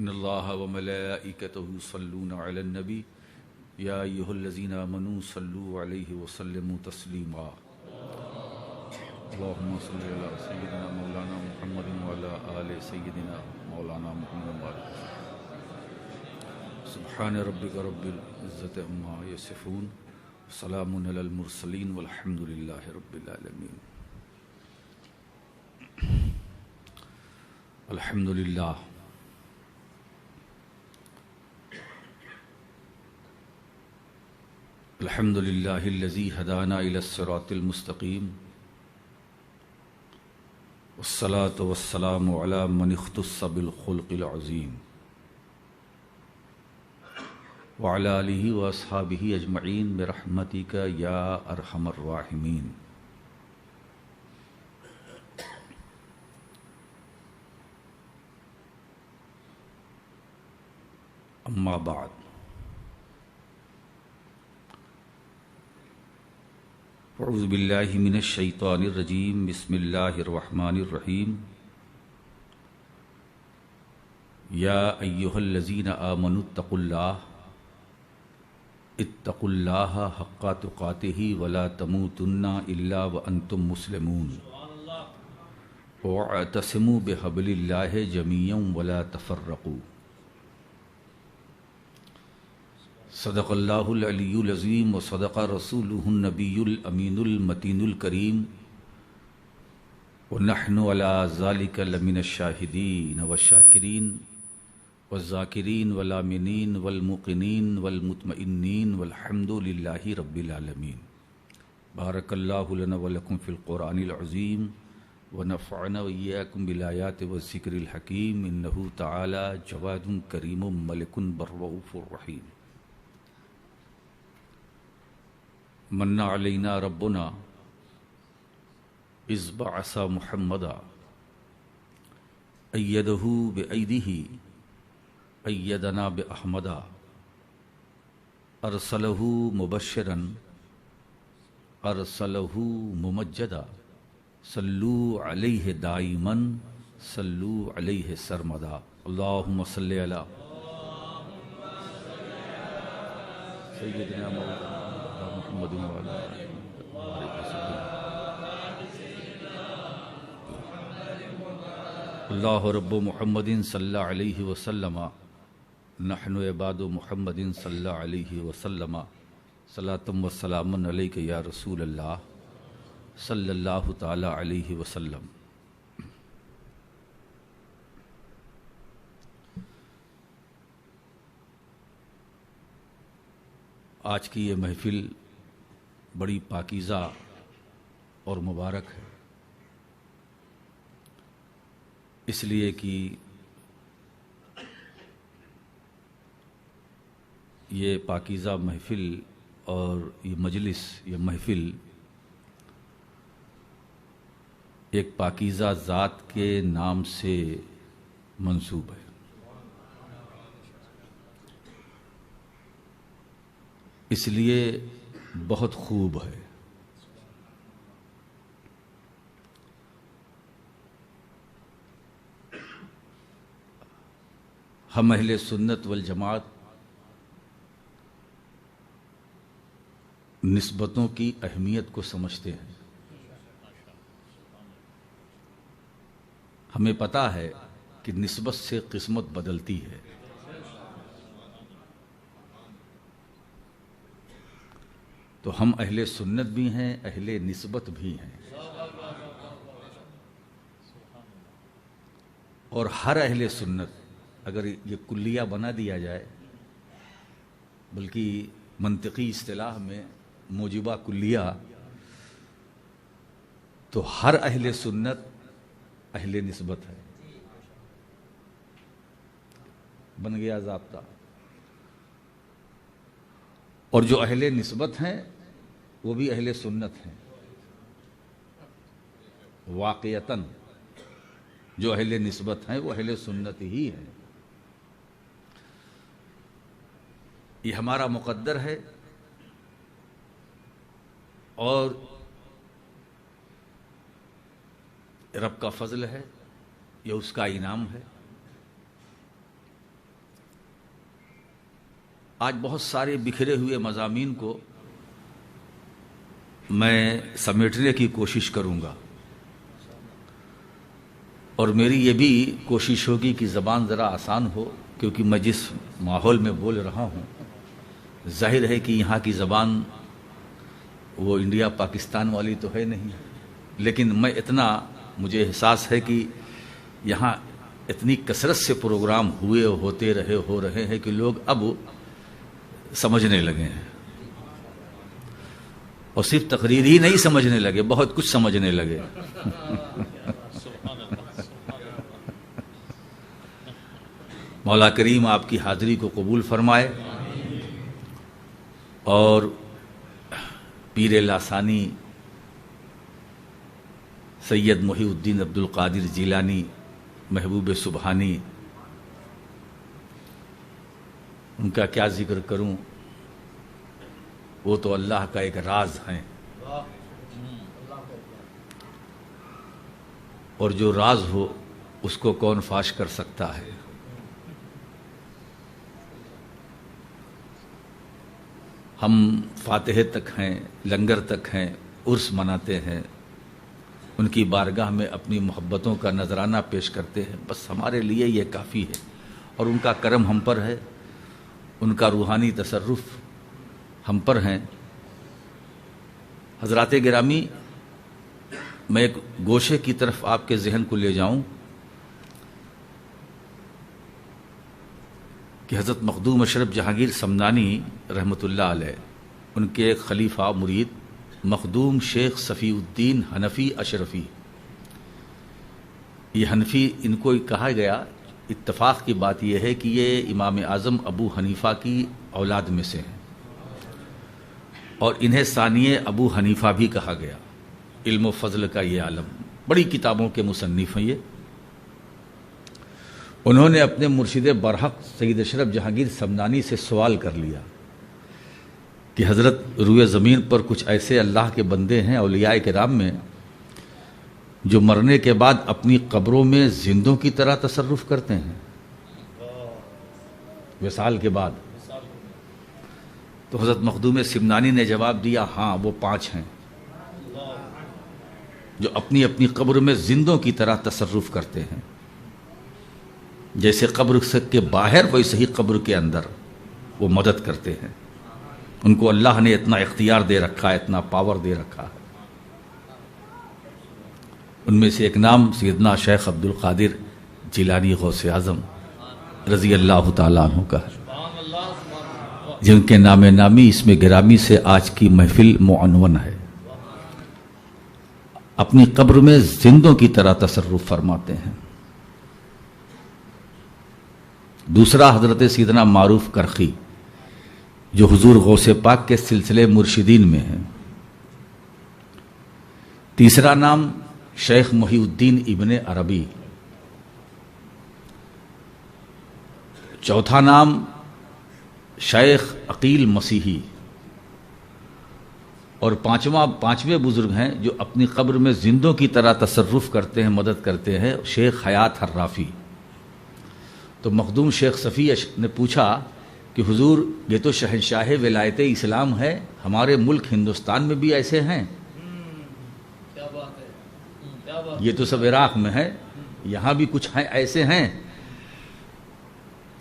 ان اللہ وملائکتہ یصلون علی النبی یا ایھا الذین آمنوا صلوا علیہ وسلموا تسلیما اللہم صلی علی سیدنا مولانا محمد وعلی آل سیدنا مولانا محمد وعلی سبحان ربک رب العزۃ عما یصفون سلام علی المرسلین والحمد للہ رب العالمین. الحمد للہ الحمد للہ الذی ہدانا الی الصراط المستقیم والصلاة والسلام علی من اختص بالخلق العظیم وعلی آلہ واصحابہ اجمعین برحمتک یا ارحم الراحمین. اما بعد اعوذ باللہ من الشیطان الرجیم بسم اللہ الرحمن الرحیم. یا ایھا الذین آمنوا اتقوا اللہ حق تقاتہ ولا تموتن الا وانتم مسلمون واعتصموا بحبل اللہ جميعا ولا تفرقوا. صدق اللہ العلی العظیم وصدق رسولہ النبی الامین المتین الکریم ونحن علی ذلک لمن الشاہدین والشاکرین والذاکرین والآمنین والموقنین والمطمئنین والحمد للہ رب العالمین. بارک اللہ لنا ولکم فی القرآن العظیم ونفعنا وإیاکم بالآیات والذکر الحکیم انہ تعالی جواد کریم ملک بر رؤوف رحیم. من علینا ربنا اذ بعث محمدا ایدہ بایدہ ایدنا باحمدا ارسلہ مبشرا ارسلہ ممجدا صلوا علیہ دائما صلوا علیہ سرمدا. اللہم صلی علی سیدنا مولانا محمد وعلی اللہ رب محمد صلی اللہ علیہ وسلم نحن عباد محمد صلی اللہ علیہ وسلم صلاۃ و سلام علیک یا رسول اللہ صلی اللہ تعالی علیہ وسلم. آج کی یہ محفل بڑی پاکیزہ اور مبارک ہے، اس لیے کہ یہ پاکیزہ محفل اور یہ مجلس، یہ محفل ایک پاکیزہ ذات کے نام سے منسوب ہے. اس لیے بہت خوب ہے. ہم اہل سنت والجماعت نسبتوں کی اہمیت کو سمجھتے ہیں. ہمیں پتہ ہے کہ نسبت سے قسمت بدلتی ہے. تو ہم اہل سنت بھی ہیں، اہل نسبت بھی ہیں، اور ہر اہل سنت اگر یہ کلیہ بنا دیا جائے، بلکہ منطقی اصطلاح میں موجبہ کلیہ، تو ہر اہل سنت اہل نسبت ہے. بن گیا ضابطہ. اور جو اہل نسبت ہیں وہ بھی اہل سنت ہیں. واقعتاً جو اہل نسبت ہیں وہ اہل سنت ہی ہیں. یہ ہمارا مقدر ہے اور رب کا فضل ہے، یہ اس کا انعام ہے. آج بہت سارے بکھرے ہوئے مضامین کو میں سمیٹنے کی کوشش کروں گا، اور میری یہ بھی کوشش ہوگی کہ زبان ذرا آسان ہو، کیونکہ میں جس ماحول میں بول رہا ہوں ظاہر ہے کہ یہاں کی زبان وہ انڈیا پاکستان والی تو ہے نہیں، لیکن مجھے احساس ہے کہ یہاں اتنی کثرت سے پروگرام ہو رہے ہیں کہ لوگ اب سمجھنے لگے ہیں، اور صرف تقریر ہی نہیں سمجھنے لگے، بہت کچھ سمجھنے لگے۔ مولا کریم آپ کی حاضری کو قبول فرمائے، اور پیر لاسانی سید محی الدین عبد القادر جیلانی محبوب سبحانی، ان کا کیا ذکر کروں، وہ تو اللہ کا ایک راز ہیں، اور جو راز ہو اس کو کون فاش کر سکتا ہے۔ ہم فاتحے تک ہیں، لنگر تک ہیں، عرس مناتے ہیں، ان کی بارگاہ میں اپنی محبتوں کا نذرانہ پیش کرتے ہیں، بس ہمارے لیے یہ کافی ہے، اور ان کا کرم ہم پر ہے، ان کا روحانی تصرف ہم پر ہیں۔ حضرات گرامی، میں ایک گوشے کی طرف آپ کے ذہن کو لے جاؤں کہ حضرت مخدوم اشرف جہانگیر سمنانی رحمۃ اللہ علیہ، ان کے ایک خلیفہ مرید مخدوم شیخ صفی الدین حنفی اشرفی، یہ حنفی ان کو کہا گیا، اتفاق کی بات یہ ہے کہ یہ امام اعظم ابو حنیفہ کی اولاد میں سے ہیں، اور انہیں ثانیہ ابو حنیفہ بھی کہا گیا۔ علم و فضل کا یہ عالم، بڑی کتابوں کے مصنف ہیں یہ۔ انہوں نے اپنے مرشد برحق سید اشرف جہانگیر سمنانی سے سوال کر لیا کہ حضرت، روئے زمین پر کچھ ایسے اللہ کے بندے ہیں اولیاء کرام میں جو مرنے کے بعد اپنی قبروں میں زندوں کی طرح تصرف کرتے ہیں وصال کے بعد؟ تو حضرت مخدوم سمنانی نے جواب دیا، ہاں وہ 5 ہیں جو اپنی اپنی قبر میں زندوں کی طرح تصرف کرتے ہیں، جیسے قبر کے باہر ویسے ہی قبر کے اندر وہ مدد کرتے ہیں۔ ان کو اللہ نے اتنا اختیار دے رکھا ہے، اتنا پاور دے رکھا ہے۔ ان میں سے ایک نام سیدنا شیخ عبد القادر جیلانی غوث اعظم رضی اللہ تعالیٰ عنہ کا ہے، جن کے نام نامی اس میں گرامی سے آج کی محفل معنون ہے۔ اپنی قبر میں زندوں کی طرح تصرف فرماتے ہیں۔ دوسرا حضرت سیدنا معروف کرخی، جو حضور غوث پاک کے سلسلے مرشدین میں ہیں۔ تیسرا نام شیخ محی الدین ابن عربی، چوتھا نام شیخ عقیل مسیحی، اور پانچویں بزرگ ہیں جو اپنی قبر میں زندوں کی طرح تصرف کرتے ہیں، مدد کرتے ہیں، شیخ حیات حرافی۔ تو مخدوم شیخ صفی نے پوچھا کہ حضور، یہ تو شہنشاہ ولایت اسلام ہے، ہمارے ملک ہندوستان میں بھی ایسے ہیں؟ یہ تو سب عراق میں ہے، یہاں بھی کچھ ہیں ایسے ہیں؟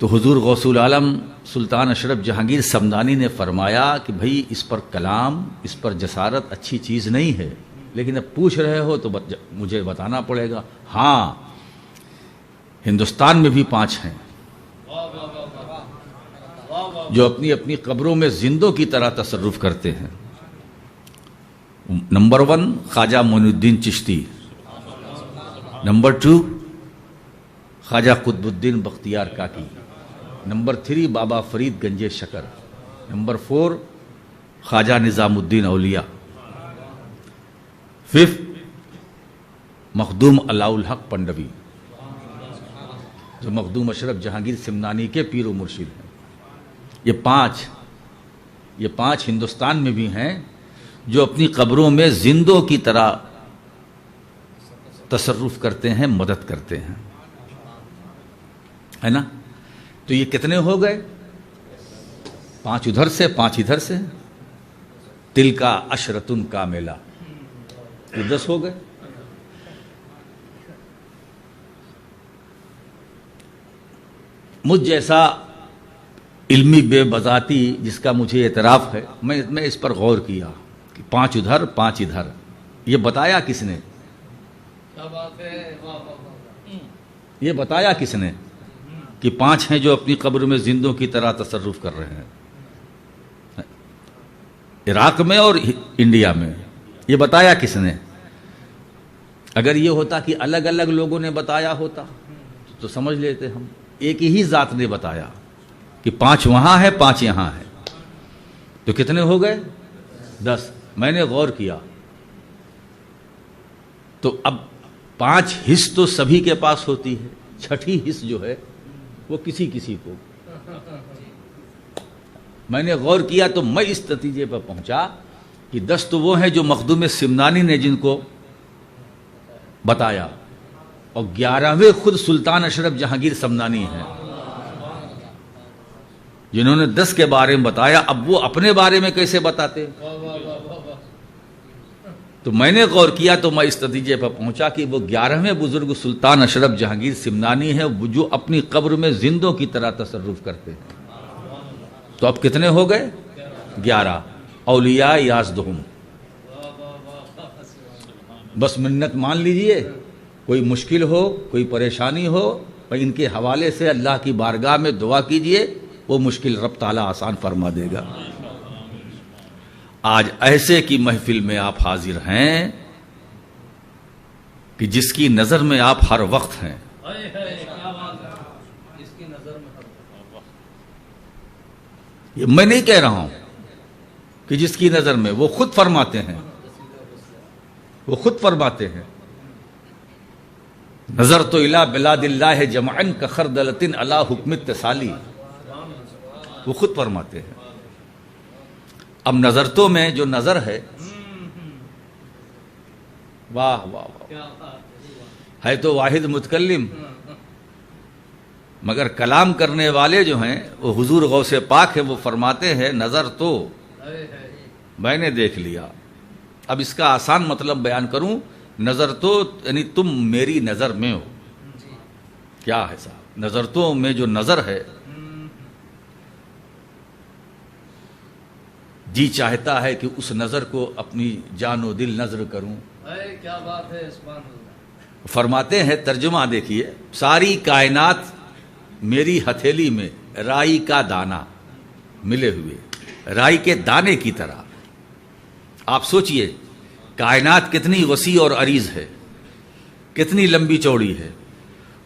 تو حضور غوث العالم سلطان اشرف جہانگیر سمنانی نے فرمایا کہ بھئی اس پر کلام، اس پر جسارت اچھی چیز نہیں ہے، لیکن اب پوچھ رہے ہو تو مجھے بتانا پڑے گا۔ ہاں، ہندوستان میں بھی 5 ہیں جو اپنی اپنی قبروں میں زندوں کی طرح تصرف کرتے ہیں۔ نمبر 1 خواجہ معین الدین چشتی، نمبر 2 خواجہ قطب الدین بختیار کاکی، نمبر 3 بابا فرید گنج شکر، نمبر 4 خواجہ نظام الدین اولیاء، 5 مخدوم علاء الحق پنڈوی، جو مخدوم اشرف جہانگیر سمنانی کے پیر و مرشد ہیں۔ یہ پانچ ہندوستان میں بھی ہیں جو اپنی قبروں میں زندوں کی طرح تصرف کرتے ہیں، مدد کرتے ہیں، ہے نا؟ تو یہ کتنے ہو گئے؟ 5 ادھر سے 5 ادھر سے، تل کا عشرتن کاملہ، یہ 10 ہو گئے۔ مجھ جیسا علمی بے بذاتی جس کا مجھے اعتراف ہے، میں اس پر غور کیا کہ 5 ادھر 5 ادھر، یہ بتایا کس نے؟ یہ بتایا کس نے کہ 5 ہیں جو اپنی قبر میں زندوں کی طرح تصرف کر رہے ہیں، عراق میں اور انڈیا میں؟ یہ بتایا کس نے؟ اگر یہ ہوتا کہ الگ الگ لوگوں نے بتایا ہوتا تو سمجھ لیتے ہم، ایک ہی ذات نے بتایا کہ 5 وہاں ہے 5 یہاں ہے، تو کتنے ہو گئے؟ 10۔ میں نے غور کیا تو اب 5 حص تو سبھی کے پاس ہوتی ہے، 6ٹھی حص جو ہے وہ کسی کسی کو۔ میں نے غور کیا تو میں اس نتیجے پر پہنچا کہ 10 تو وہ ہیں جو مخدوم سمنانی نے جن کو بتایا، اور 11ویں خود سلطان اشرف جہانگیر سمنانی ہیں جنہوں نے 10 کے بارے میں بتایا۔ اب وہ اپنے بارے میں کیسے بتاتے؟ تو میں نے غور کیا تو میں اس نتیجے پر پہنچا کہ وہ 11ویں بزرگ سلطان اشرف جہانگیر سمنانی ہیں جو اپنی قبر میں زندوں کی طرح تصرف کرتے ہیں۔ تو اب کتنے ہو گئے؟ 11 اولیاء یازدہم۔ بس منت مان لیجئے، کوئی مشکل ہو کوئی پریشانی ہو ان کے حوالے سے اللہ کی بارگاہ میں دعا کیجئے، وہ مشکل رب تعالیٰ آسان فرما دے گا۔ آج ایسے کی محفل میں آپ حاضر ہیں کہ جس کی نظر میں آپ ہر وقت ہیں۔ یہ میں نہیں کہہ رہا ہوں کہ جس کی نظر میں، وہ خود فرماتے ہیں، وہ خود فرماتے ہیں، نظر تو الی بلاد اللہ جمعا کخردلۃ علی حکم التسالی، وہ خود فرماتے ہیں۔ اب نظرتوں میں جو نظر ہے، واہ واہ واہ، ہے تو واحد متکلم، مگر کلام کرنے والے جو ہیں وہ حضور غوث پاک ہے، وہ فرماتے ہیں نظر تو میں نے دیکھ لیا۔ اب اس کا آسان مطلب بیان کروں، نظر تو یعنی تم میری نظر میں ہو۔ کیا ہے صاحب؟ نظرتوں میں جو نظر ہے، جی چاہتا ہے کہ اس نظر کو اپنی جان و دل نظر کروں۔ کیا بات ہے، سبحان اللہ۔ فرماتے ہیں، ترجمہ دیکھیے، ساری کائنات میری ہتھیلی میں رائی کا دانہ ملے ہوئے، رائی کے دانے کی طرح۔ آپ سوچئے کائنات کتنی وسیع اور عریض ہے، کتنی لمبی چوڑی ہے،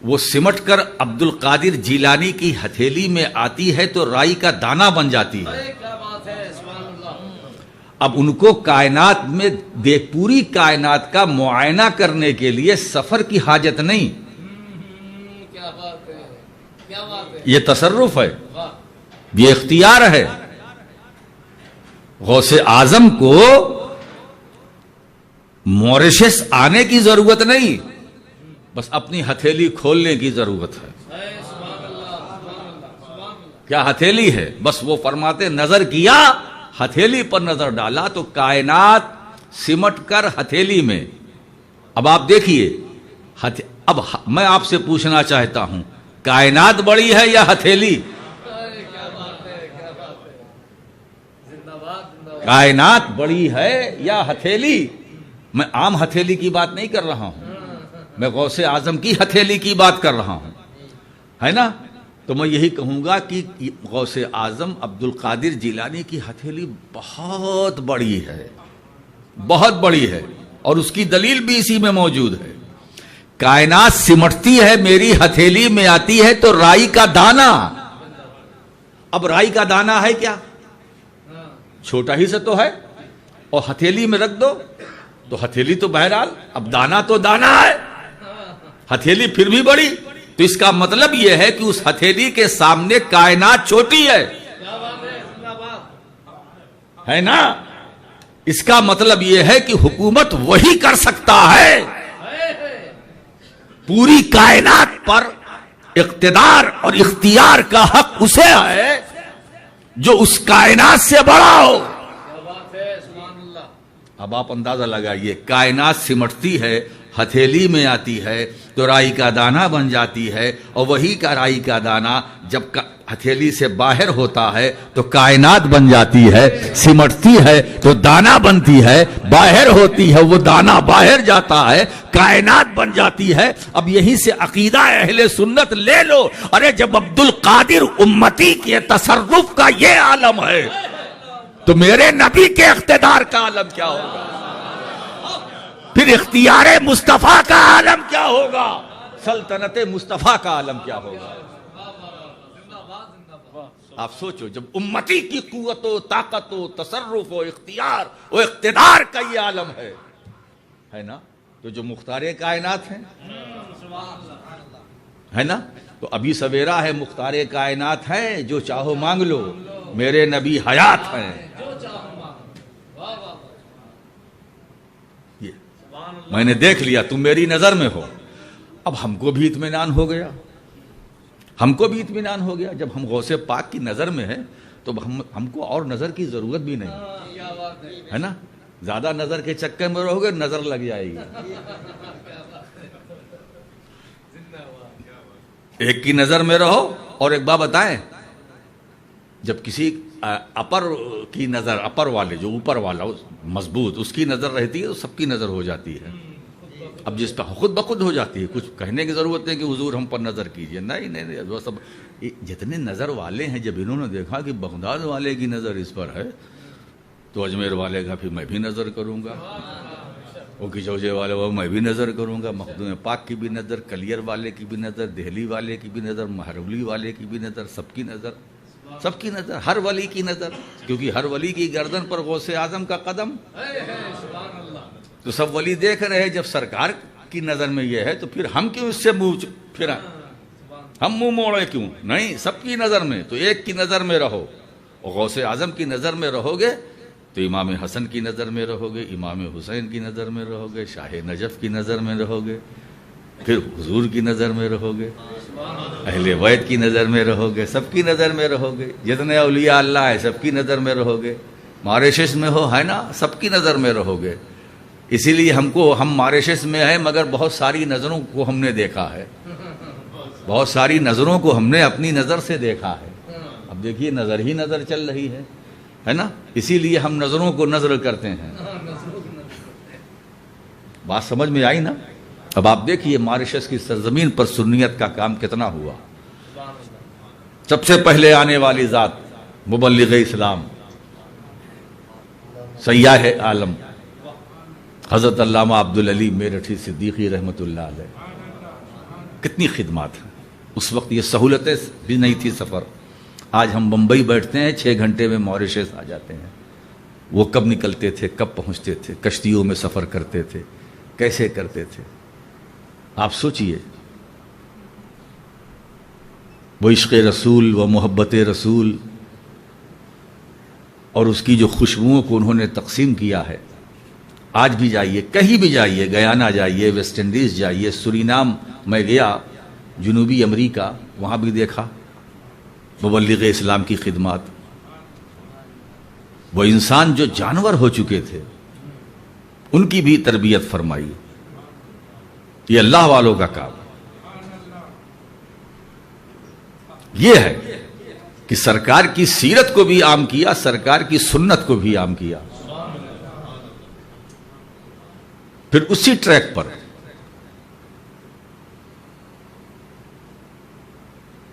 وہ سمٹ کر عبد القادر جیلانی کی ہتھیلی میں آتی ہے تو رائی کا دانہ بن جاتی ہے۔ کیا بات ہے، سبحان اللہ۔ اب ان کو کائنات میں پوری کائنات کا معائنہ کرنے کے لیے سفر کی حاجت نہیں۔ کیا بات ہے، کیا بات ہے، یہ تصرف ہے، واہ۔ یہ اختیار ہے۔ غوث اعظم کو موریشس آنے کی ضرورت نہیں، بس اپنی ہتھیلی کھولنے کی ضرورت ہے۔ سبحان اللہ، سبحان اللہ، سبحان اللہ۔ کیا ہتھیلی ہے؟ بس وہ فرماتے نظر کیا، ہتھیلی پر نظر ڈالا تو کائنات سمٹ کر ہتھیلی میں۔ اب آپ دیکھیے، اب میں آپ سے پوچھنا چاہتا ہوں، کائنات بڑی ہے یا ہتھیلی؟ کیا بات ہے، کیا بات ہے، زندہ باد، زندہ باد۔ کائنات بڑی ہے یا ہتھیلی؟ میں عام ہتھیلی کی بات نہیں کر رہا ہوں، میں غوث اعظم کی ہتھیلی کی بات کر رہا ہوں، ہے نا؟ تو میں یہی کہوں گا کہ غوث اعظم عبد القادر جیلانی کی ہتھیلی بہت بڑی ہے، بہت بڑی ہے، اور اس کی دلیل بھی اسی میں موجود ہے۔ کائنات سمٹتی ہے، میری ہتھیلی میں آتی ہے تو رائی کا دانہ۔ اب رائی کا دانہ ہے کیا؟ چھوٹا ہی سے تو ہے، اور ہتھیلی میں رکھ دو تو ہتھیلی تو بہرحال، اب دانہ تو دانہ ہے، ہتھیلی پھر بھی بڑی، تو اس کا مطلب یہ ہے کہ اس ہتھیلی کے سامنے کائنات چھوٹی ہے، کیا بات ہے، زندہ باد۔ ہے نا؟ اس کا مطلب یہ ہے کہ حکومت وہی کر سکتا ہے، پوری کائنات پر اقتدار اور اختیار کا حق اسے ہے جو اس کائنات سے بڑا ہو. کیا بات ہے، سبحان اللہ. اب آپ اندازہ لگائیے، کائنات سمٹتی ہے، ہتھیلی میں آتی ہے تو رائی کا دانہ بن جاتی ہے، اور وہی کا رائی کا دانہ جب ہتھیلی سے باہر ہوتا ہے تو کائنات بن جاتی ہے، سمٹتی ہے تو دانہ بنتی ہے، باہر ہوتی ہے وہ دانہ باہر جاتا ہے، کائنات بن جاتی ہے. اب یہیں سے عقیدہ اہل سنت لے لو. ارے جب عبد القادر امتی کے تصرف کا یہ عالم ہے تو میرے نبی کے اقتدار کا عالم کیا ہوگا؟ پھر اختیار مصطفیٰ کا عالم کیا ہوگا؟ سلطنت مصطفیٰ کا عالم کیا ہوگا؟ آپ سوچو، جب امتی کی قوت و طاقت و تصرف و اختیار و اقتدار کا یہ عالم ہے نا، تو جو مختار کائنات ہیں ہے نا، تو ابھی سویرا ہے، مختار کائنات ہیں، جو چاہو مانگ لو، میرے نبی حیات ہیں. یہ میں نے دیکھ لیا، تم میری نظر میں ہو. اب ہم کو بھی اطمینان ہو گیا، ہم کو بھی اطمینان ہو گیا. جب ہم غوث پاک کی نظر میں ہیں تو ہم کو اور نظر کی ضرورت بھی نہیں ہے نا. زیادہ نظر کے چکر میں رہو گے نظر لگ جائے گی. ایک کی نظر میں رہو. اور ایک بات بتائیں، جب کسی اپر کی نظر، اپر والے جو اوپر والا مضبوط، اس کی نظر رہتی ہے تو سب کی نظر ہو جاتی ہے. اب جس پہ خود بخود ہو جاتی ہے، کچھ کہنے کی ضرورت نہیں کہ حضور ہم پر نظر کیجئے. نہیں، وہ سب جتنے نظر والے ہیں، جب انہوں نے دیکھا کہ بغداد والے کی نظر اس پر ہے تو اجمیر والے کا پھر میں بھی نظر کروں گا، وہ کچوجے والے وہ میں بھی نظر کروں گا، مخدوم پاک کی بھی نظر، کلیر والے کی بھی نظر، دہلی والے کی بھی نظر، مہرولی والے کی بھی نظر، سب کی نظر، سب کی نظر، ہر ولی کی نظر. کیونکہ ہر ولی کی گردن پر غوث اعظم کا قدم. تو سب ولی دیکھ رہے ہیں. جب سرکار کی نظر میں یہ ہے تو پھر ہم کیوں اس سے منہ پھرا، ہم منہ موڑے کیوں؟ نہیں، سب کی نظر میں. تو ایک کی نظر میں رہو، اور غوث اعظم کی نظر میں رہو گے تو امام حسن کی نظر میں رہو گے، امام حسین کی نظر میں رہو گے، شاہ نجف کی نظر میں رہو گے، پھر حضور کی نظر میں رہو گے، اہل بیت کی نظر میں رہو گے، سب کی نظر میں رہو گے. جتنے اولیاء اللہ ہے سب کی نظر میں رہو گے. ماریشس میں ہو ہے نا، سب کی نظر میں رہو گے. اسی لیے ہم ماریشس میں ہیں مگر بہت ساری نظروں کو ہم نے دیکھا ہے، بہت ساری نظروں کو ہم نے اپنی نظر سے دیکھا ہے. اب دیکھیے نظر ہی نظر چل رہی ہے نا. اسی لیے ہم نظروں کو نظر کرتے ہیں. بات سمجھ میں آئی نا؟ اب آپ دیکھیے ماریشس کی سرزمین پر سنیت کا کام کتنا ہوا. سب سے پہلے آنے والی ذات مبلغ اسلام، سیاح عالم حضرت علامہ عبدالعلی میرٹھی صدیقی رحمۃ اللہ علیہ. کتنی خدمات ہیں. اس وقت یہ سہولتیں بھی نہیں تھی سفر. آج ہم بمبئی بیٹھتے ہیں 6 گھنٹے میں ماریشس آ جاتے ہیں. وہ کب نکلتے تھے، کب پہنچتے تھے، کشتیوں میں سفر کرتے تھے، کیسے کرتے تھے. آپ سوچئے وہ عشق رسول و محبت رسول اور اس کی جو خوشبوؤں کو انہوں نے تقسیم کیا ہے. آج بھی جائیے، کہیں بھی جائیے، گیانا جائیے، ویسٹ انڈیز جائیے، سورینام میں گیا، جنوبی امریکہ، وہاں بھی دیکھا مبلغ اسلام کی خدمات. وہ انسان جو جانور ہو چکے تھے ان کی بھی تربیت فرمائی. یہ اللہ والوں کا کام. یہ ہے کہ سرکار کی سیرت کو بھی عام کیا، سرکار کی سنت کو بھی عام کیا. پھر اسی ٹریک پر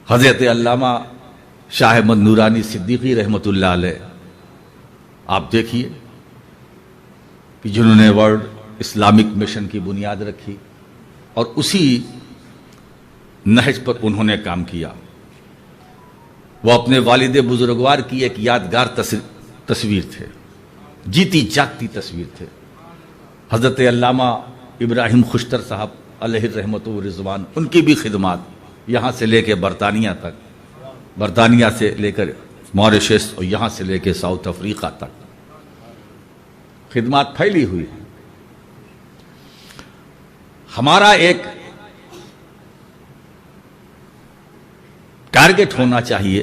حضرت علامہ شاہ احمد نورانی صدیقی رحمۃ اللہ علیہ. آپ دیکھیے کہ جنہوں نے ورلڈ اسلامک مشن کی بنیاد رکھی اور اسی نہج پر انہوں نے کام کیا. وہ اپنے والد بزرگوار کی ایک یادگار تصویر تھے، جیتی جاگتی تصویر تھے. حضرت علامہ ابراہیم خوشتر صاحب علیہ الرحمۃ والرضوان، ان کی بھی خدمات یہاں سے لے کے برطانیہ تک، برطانیہ سے لے کر ماریشس اور یہاں سے لے کے ساؤتھ افریقہ تک خدمات پھیلی ہوئی. ہمارا ایک ٹارگٹ ہونا چاہیے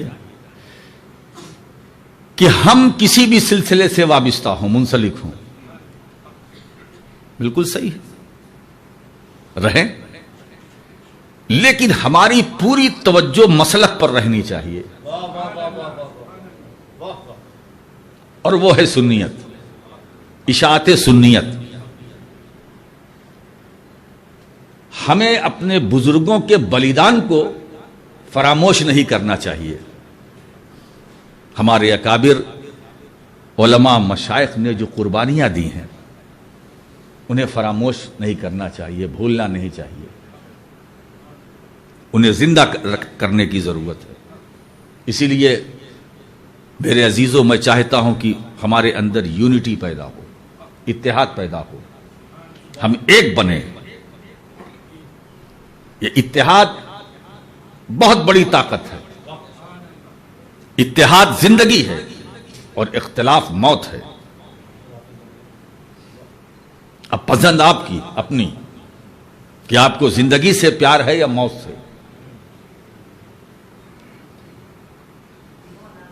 کہ ہم کسی بھی سلسلے سے وابستہ ہوں، منسلک ہوں، بالکل صحیح ہے، رہیں، لیکن ہماری پوری توجہ مسلک پر رہنی چاہیے، اور وہ ہے سنیت، اشاعت سنیت۔ ہمیں اپنے بزرگوں کے بلیدان کو فراموش نہیں کرنا چاہیے۔ ہمارے اکابر علماء مشائخ نے جو قربانیاں دی ہیں انہیں فراموش نہیں کرنا چاہیے، بھولنا نہیں چاہیے، انہیں زندہ کرنے کی ضرورت ہے۔ اسی لیے میرے عزیزوں، میں چاہتا ہوں کہ ہمارے اندر یونٹی پیدا ہو، اتحاد پیدا ہو، ہم ایک بنیں۔ یہ اتحاد بہت بڑی طاقت ہے، اتحاد زندگی ہے اور اختلاف موت ہے۔ اب پسند آپ کی اپنی کہ آپ کو زندگی سے پیار ہے یا موت سے۔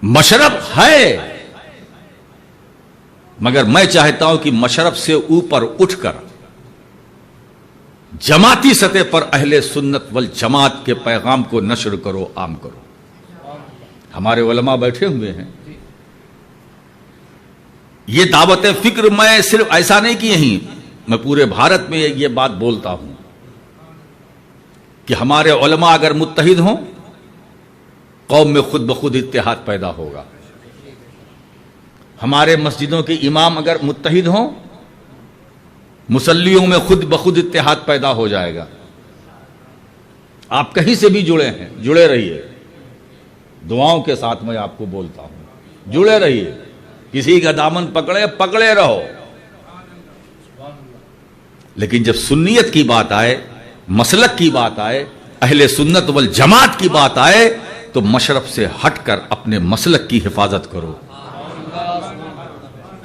مشرب ہے، مگر میں چاہتا ہوں کہ مشرب سے اوپر اٹھ کر جماعتی سطح پر اہل سنت والجماعت کے پیغام کو نشر کرو، عام کرو۔ ہمارے علماء بیٹھے ہوئے ہیں، یہ دعوت فکر میں صرف ایسا نہیں کہ یہیں، میں پورے بھارت میں یہ بات بولتا ہوں کہ ہمارے علماء اگر متحد ہوں، قوم میں خود بخود اتحاد پیدا ہوگا۔ ہمارے مسجدوں کے امام اگر متحد ہوں، مصلیوں میں خود بخود اتحاد پیدا ہو جائے گا۔ آپ کہیں سے بھی جڑے ہیں، جڑے رہیے، دعاؤں کے ساتھ میں آپ کو بولتا ہوں، جڑے رہیے، کسی کا دامن پکڑے رہو۔ لیکن جب سنیت کی بات آئے، مسلک کی بات آئے، اہل سنت والجماعت کی بات آئے، تو مشرب سے ہٹ کر اپنے مسلک کی حفاظت کرو۔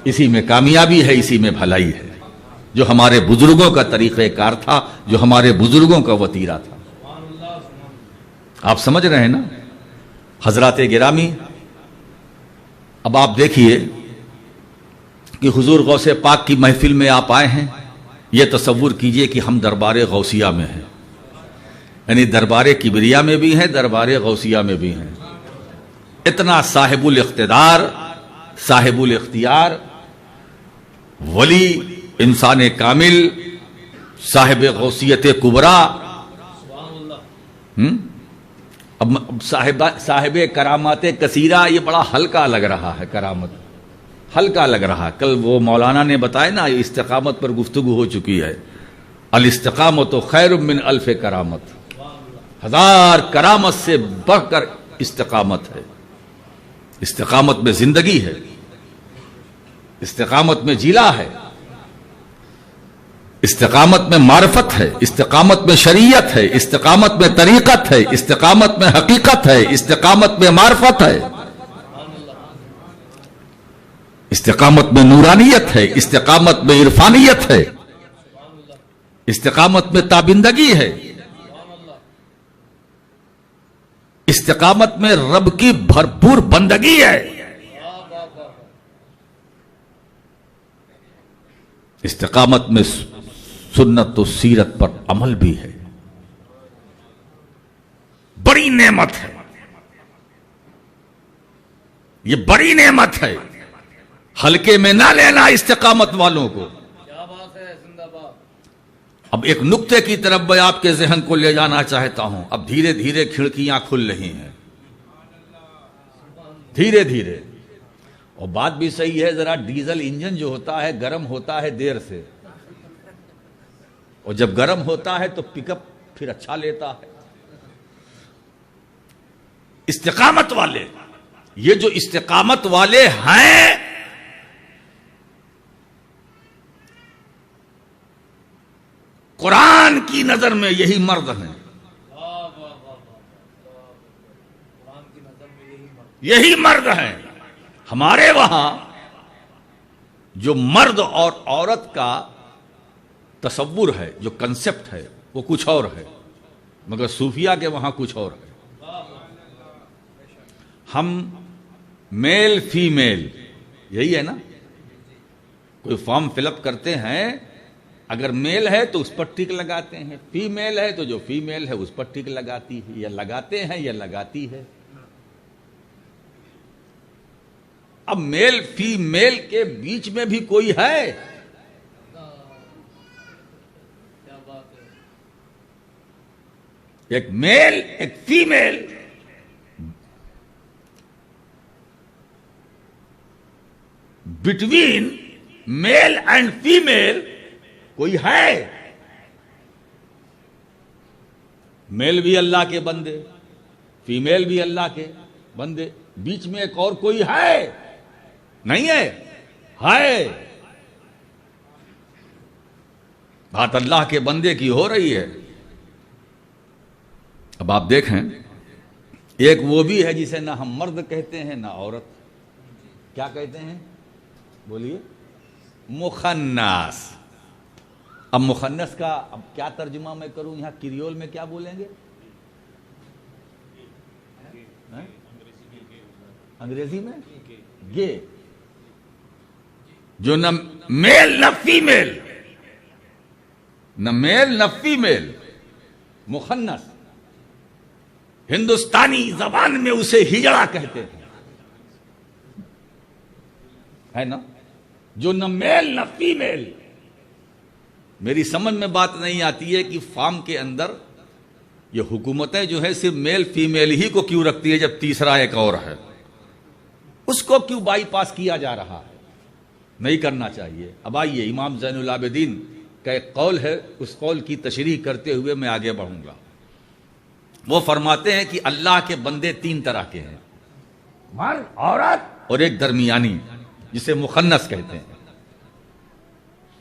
اسی میں کامیابی ہے، اسی میں بھلائی ہے، جو ہمارے بزرگوں کا طریقہ کار تھا، جو ہمارے بزرگوں کا وتیرہ تھا۔ آپ سمجھ رہے ہیں نا حضرات گرامی؟ اب آپ دیکھیے کہ حضور غوث پاک کی محفل میں آپ آئے ہیں، یہ تصور کیجئے کہ ہم دربار غوثیہ میں ہیں، یعنی دربار کبریا میں بھی ہیں، دربار غوثیہ میں بھی ہیں۔ اتنا صاحب الاقتدار، صاحب الاختیار، ولی، انسان کامل، صاحب غوثیت کبریٰ، اب صاحب کرامات کثیرہ، یہ بڑا ہلکا لگ رہا ہے، کرامت ہلکا لگ رہا ہے۔ کل وہ مولانا نے بتایا نا، استقامت پر گفتگو ہو چکی ہے، الاستقامت خیر من الف کرامت، 1000 کرامت سے بڑھ کر استقامت ہے۔ استقامت میں زندگی ہے، استقامت میں جیلا ہے، استقامت میں معرفت ہے، استقامت میں شریعت ہے، استقامت میں طریقت ہے، استقامت میں حقیقت ہے، استقامت میں معرفت ہے، استقامت میں نورانیت ہے، استقامت میں عرفانیت ہے، استقامت میں تابندگی ہے، استقامت میں رب کی بھرپور بندگی ہے، استقامت میں سنت و سیرت پر عمل بھی ہے۔ بڑی نعمت ہے، یہ بڑی نعمت ہے، ہلکے میں نہ لینا استقامت والوں کو۔ اب ایک نقطے کی طرف میں آپ کے ذہن کو لے جانا چاہتا ہوں۔ اب دھیرے دھیرے کھڑکیاں کھل رہی ہیں، دھیرے دھیرے، اور بات بھی صحیح ہے، ذرا ڈیزل انجن جو ہوتا ہے گرم ہوتا ہے دیر سے، اور جب گرم ہوتا ہے تو پک اپ پھر اچھا لیتا ہے۔ استقامت والے، یہ جو استقامت والے ہیں، قرآن کی نظر میں یہی مرد ہیں، یہی مرد ہیں۔ ہمارے وہاں جو مرد اور عورت کا تصور ہے، جو کنسپٹ ہے، وہ کچھ اور ہے، مگر صوفیہ کے وہاں کچھ اور ہے۔ ہم میل فیمیل یہی ہے نا. کوئی فارم فل اپ کرتے ہیں, اگر میل ہے تو اس پر ٹک لگاتے ہیں, فیمیل ہے تو جو فیمیل ہے اس پر ٹک لگاتی ہے, یا لگاتے ہیں یا لگاتی ہے. اب میل فیمیل کے بیچ میں بھی کوئی ہے؟ کیا بات ہے. ایک میل ایک female, between male and female کوئی ہے؟ میل بھی اللہ کے بندے, فیمیل بھی اللہ کے بندے, بیچ میں ایک اور کوئی ہے؟ نہیں ہے. ہے. بات اللہ کے بندے کی ہو رہی ہے. اب آپ دیکھیں, ایک وہ بھی ہے جسے نہ ہم مرد کہتے ہیں نہ عورت. کیا کہتے ہیں؟ بولیے. مخنث. اب مخنث کا اب کیا ترجمہ میں کروں؟ یہاں کریول میں کیا بولیں گے؟ انگریزی میں گے. جو نہ میل نہ فیمیل, نہ میل نہ فیمیل, مخنث. ہندوستانی زبان میں اسے ہجڑا کہتے ہیں, ہے نا. جو نہ میل نہ فیمیل. میری سمجھ میں بات نہیں آتی ہے کہ فارم کے اندر یہ حکومتیں جو ہے صرف میل فیمیل ہی کو کیوں رکھتی ہے جب تیسرا ایک اور ہے. اس کو کیوں بائی پاس کیا جا رہا ہے؟ نہیں کرنا چاہیے. اب آئیے, امام زین العابدین کا ایک قول ہے, اس قول کی تشریح کرتے ہوئے میں آگے بڑھوں گا. وہ فرماتے ہیں کہ اللہ کے بندے تین طرح کے ہیں, مرد, عورت اور ایک درمیانی جسے مخنث کہتے ہیں.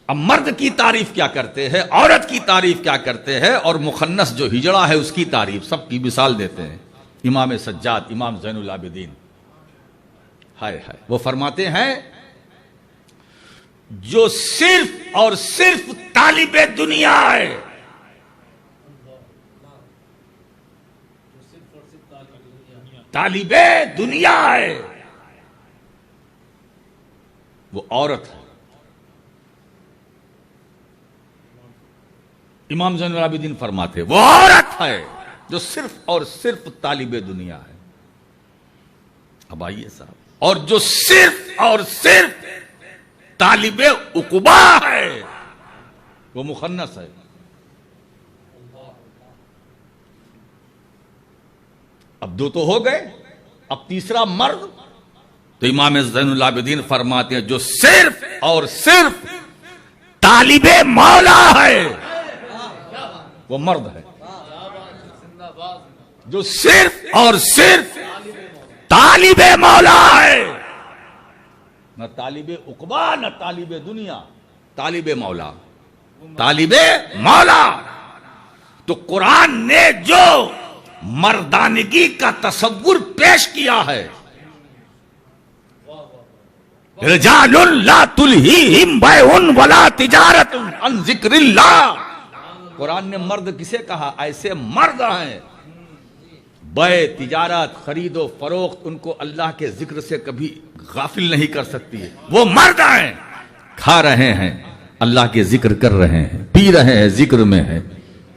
اب مرد کی تعریف کیا کرتے ہیں, عورت کی تعریف کیا کرتے ہیں, اور مخنث جو ہجڑا ہے اس کی تعریف, سب کی مثال دیتے ہیں. امام سجاد, امام زین العابدین, ہائے ہائے, وہ فرماتے ہیں جو صرف اور صرف طالب دنیا ہے, طالب دنیا ہے, وہ عورت ہے. امام زین العابدین فرماتے وہ عورت ہے جو صرف اور صرف طالب دنیا ہے. اب آئیے صاحب, اور جو صرف اور صرف طالب عقبا ہے وہ مخنث ہے. اب دو تو ہو گئے, اب تیسرا مرد. تو امام زین العابدین فرماتے ہیں جو صرف اور صرف طالب مولا ہے وہ مرد ہے. جو صرف اور صرف طالب مولا ہے, نہ طالب عقبا نہ طالب دنیا, طالب مولا, طالب مولا. تو قرآن نے جو مردانگی کا تصور پیش کیا ہے, رجال لا تلہیہم بیع ولا تجارت عن ذکر اللہ. قرآن نے مرد کسے کہا؟ ایسے مرد ہیں بیع, تجارت, خرید و فروخت ان کو اللہ کے ذکر سے کبھی غافل نہیں کر سکتی ہے. وہ مرد ہیں, کھا رہے ہیں اللہ کے ذکر کر رہے ہیں, پی رہے ہیں ذکر میں ہیں,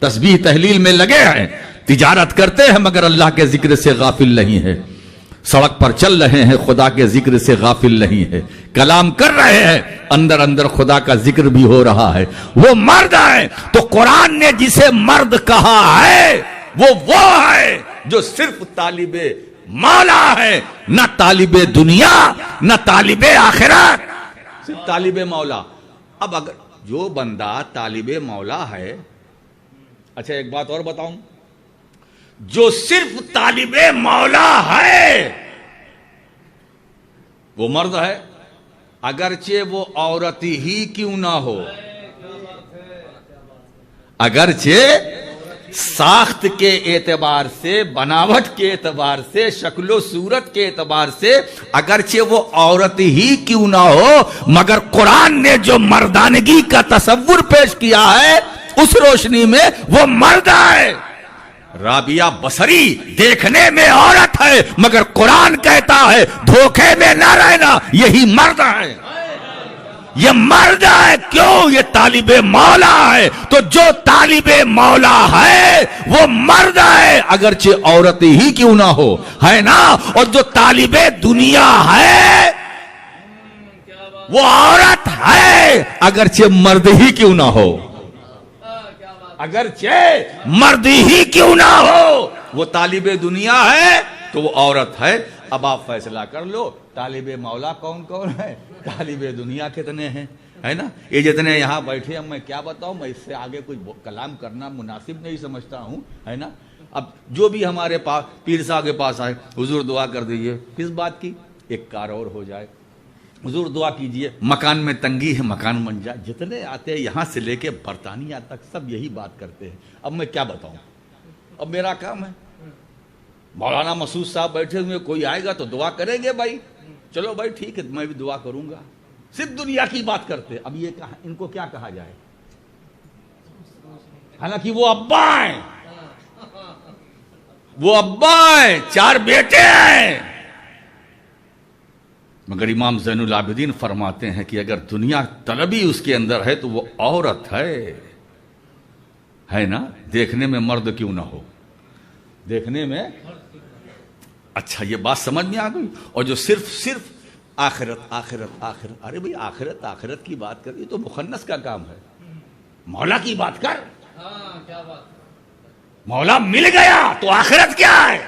تسبیح تحلیل میں لگے ہیں, تجارت کرتے ہیں مگر اللہ کے ذکر سے غافل نہیں ہے, سڑک پر چل رہے ہیں خدا کے ذکر سے غافل نہیں ہے, کلام کر رہے ہیں اندر اندر خدا کا ذکر بھی ہو رہا ہے, وہ مرد ہے. تو قرآن نے جسے مرد کہا ہے وہ ہے جو صرف طالب مولا ہے, نہ طالب دنیا نہ طالب آخرت, صرف طالب مولا. اب اگر جو بندہ طالب مولا ہے, اچھا ایک بات اور بتاؤں, جو صرف طالب مولا ہے وہ مرد ہے, اگرچہ وہ عورت ہی کیوں نہ ہو, اگرچہ ساخت کے اعتبار سے, بناوٹ کے اعتبار سے, شکل و صورت کے اعتبار سے اگرچہ وہ عورت ہی کیوں نہ ہو, مگر قرآن نے جو مردانگی کا تصور پیش کیا ہے اس روشنی میں وہ مرد ہے. رابعہ بصری دیکھنے میں عورت ہے مگر قرآن کہتا ہے دھوکے میں نہ رہنا، یہی مرد ہے، یہ مرد ہے۔ کیوں؟ یہ طالب مولا ہے، تو جو طالب مولا ہے وہ مرد ہے اگرچہ عورت ہی کیوں نہ ہو، ہے نا؟ اور جو طالب دنیا ہے وہ عورت ہے اگرچہ مرد ہی کیوں نہ ہو، اگرچہ مرد ہی کیوں نہ ہو، وہ طالب دنیا ہے تو وہ عورت ہے۔ اب آپ فیصلہ کر لو طالب مولا کون کون ہے، طالب دنیا کتنے ہیں، ہے نا؟ یہ جتنے یہاں بیٹھے، اب میں کیا بتاؤں، میں اس سے آگے کچھ کلام کرنا مناسب نہیں سمجھتا ہوں، ہے نا؟ اب جو بھی ہمارے پاس پیر صاحب کے پاس آئے، حضور دعا کر دیجئے، کس بات کی؟ ایک کار اور ہو جائے، حضور دعا کیجئے مکان میں تنگی ہے، مکان بن جائے۔ جتنے آتے ہیں یہاں سے لے کے برطانیہ تک سب یہی بات کرتے ہیں۔ اب میں کیا بتاؤں، اب میرا کام ہے، مولانا مسعود صاحب بیٹھے ہوئے، کوئی آئے گا تو دعا کریں گے، بھائی چلو بھائی ٹھیک ہے، میں بھی دعا کروں گا۔ صرف دنیا کی بات کرتے۔ اب یہ ان کو کیا کہا جائے؟ حالانکہ وہ ابا ہیں، وہ ابا ہیں، 4 بیٹے ہیں، مگر امام زین العابدین فرماتے ہیں کہ اگر دنیا طلبی اس کے اندر ہے تو وہ عورت ہے نا؟ دیکھنے میں مرد کیوں نہ ہو، دیکھنے میں۔ اچھا یہ بات سمجھ میں آ گئی؟ اور جو صرف آخرت آخرت آخرت، ارے بھئی آخرت آخرت کی بات کر، یہ تو مخنث کا کام ہے، مولا کی بات کر۔ کیا بات، مولا مل گیا تو آخرت کیا ہے،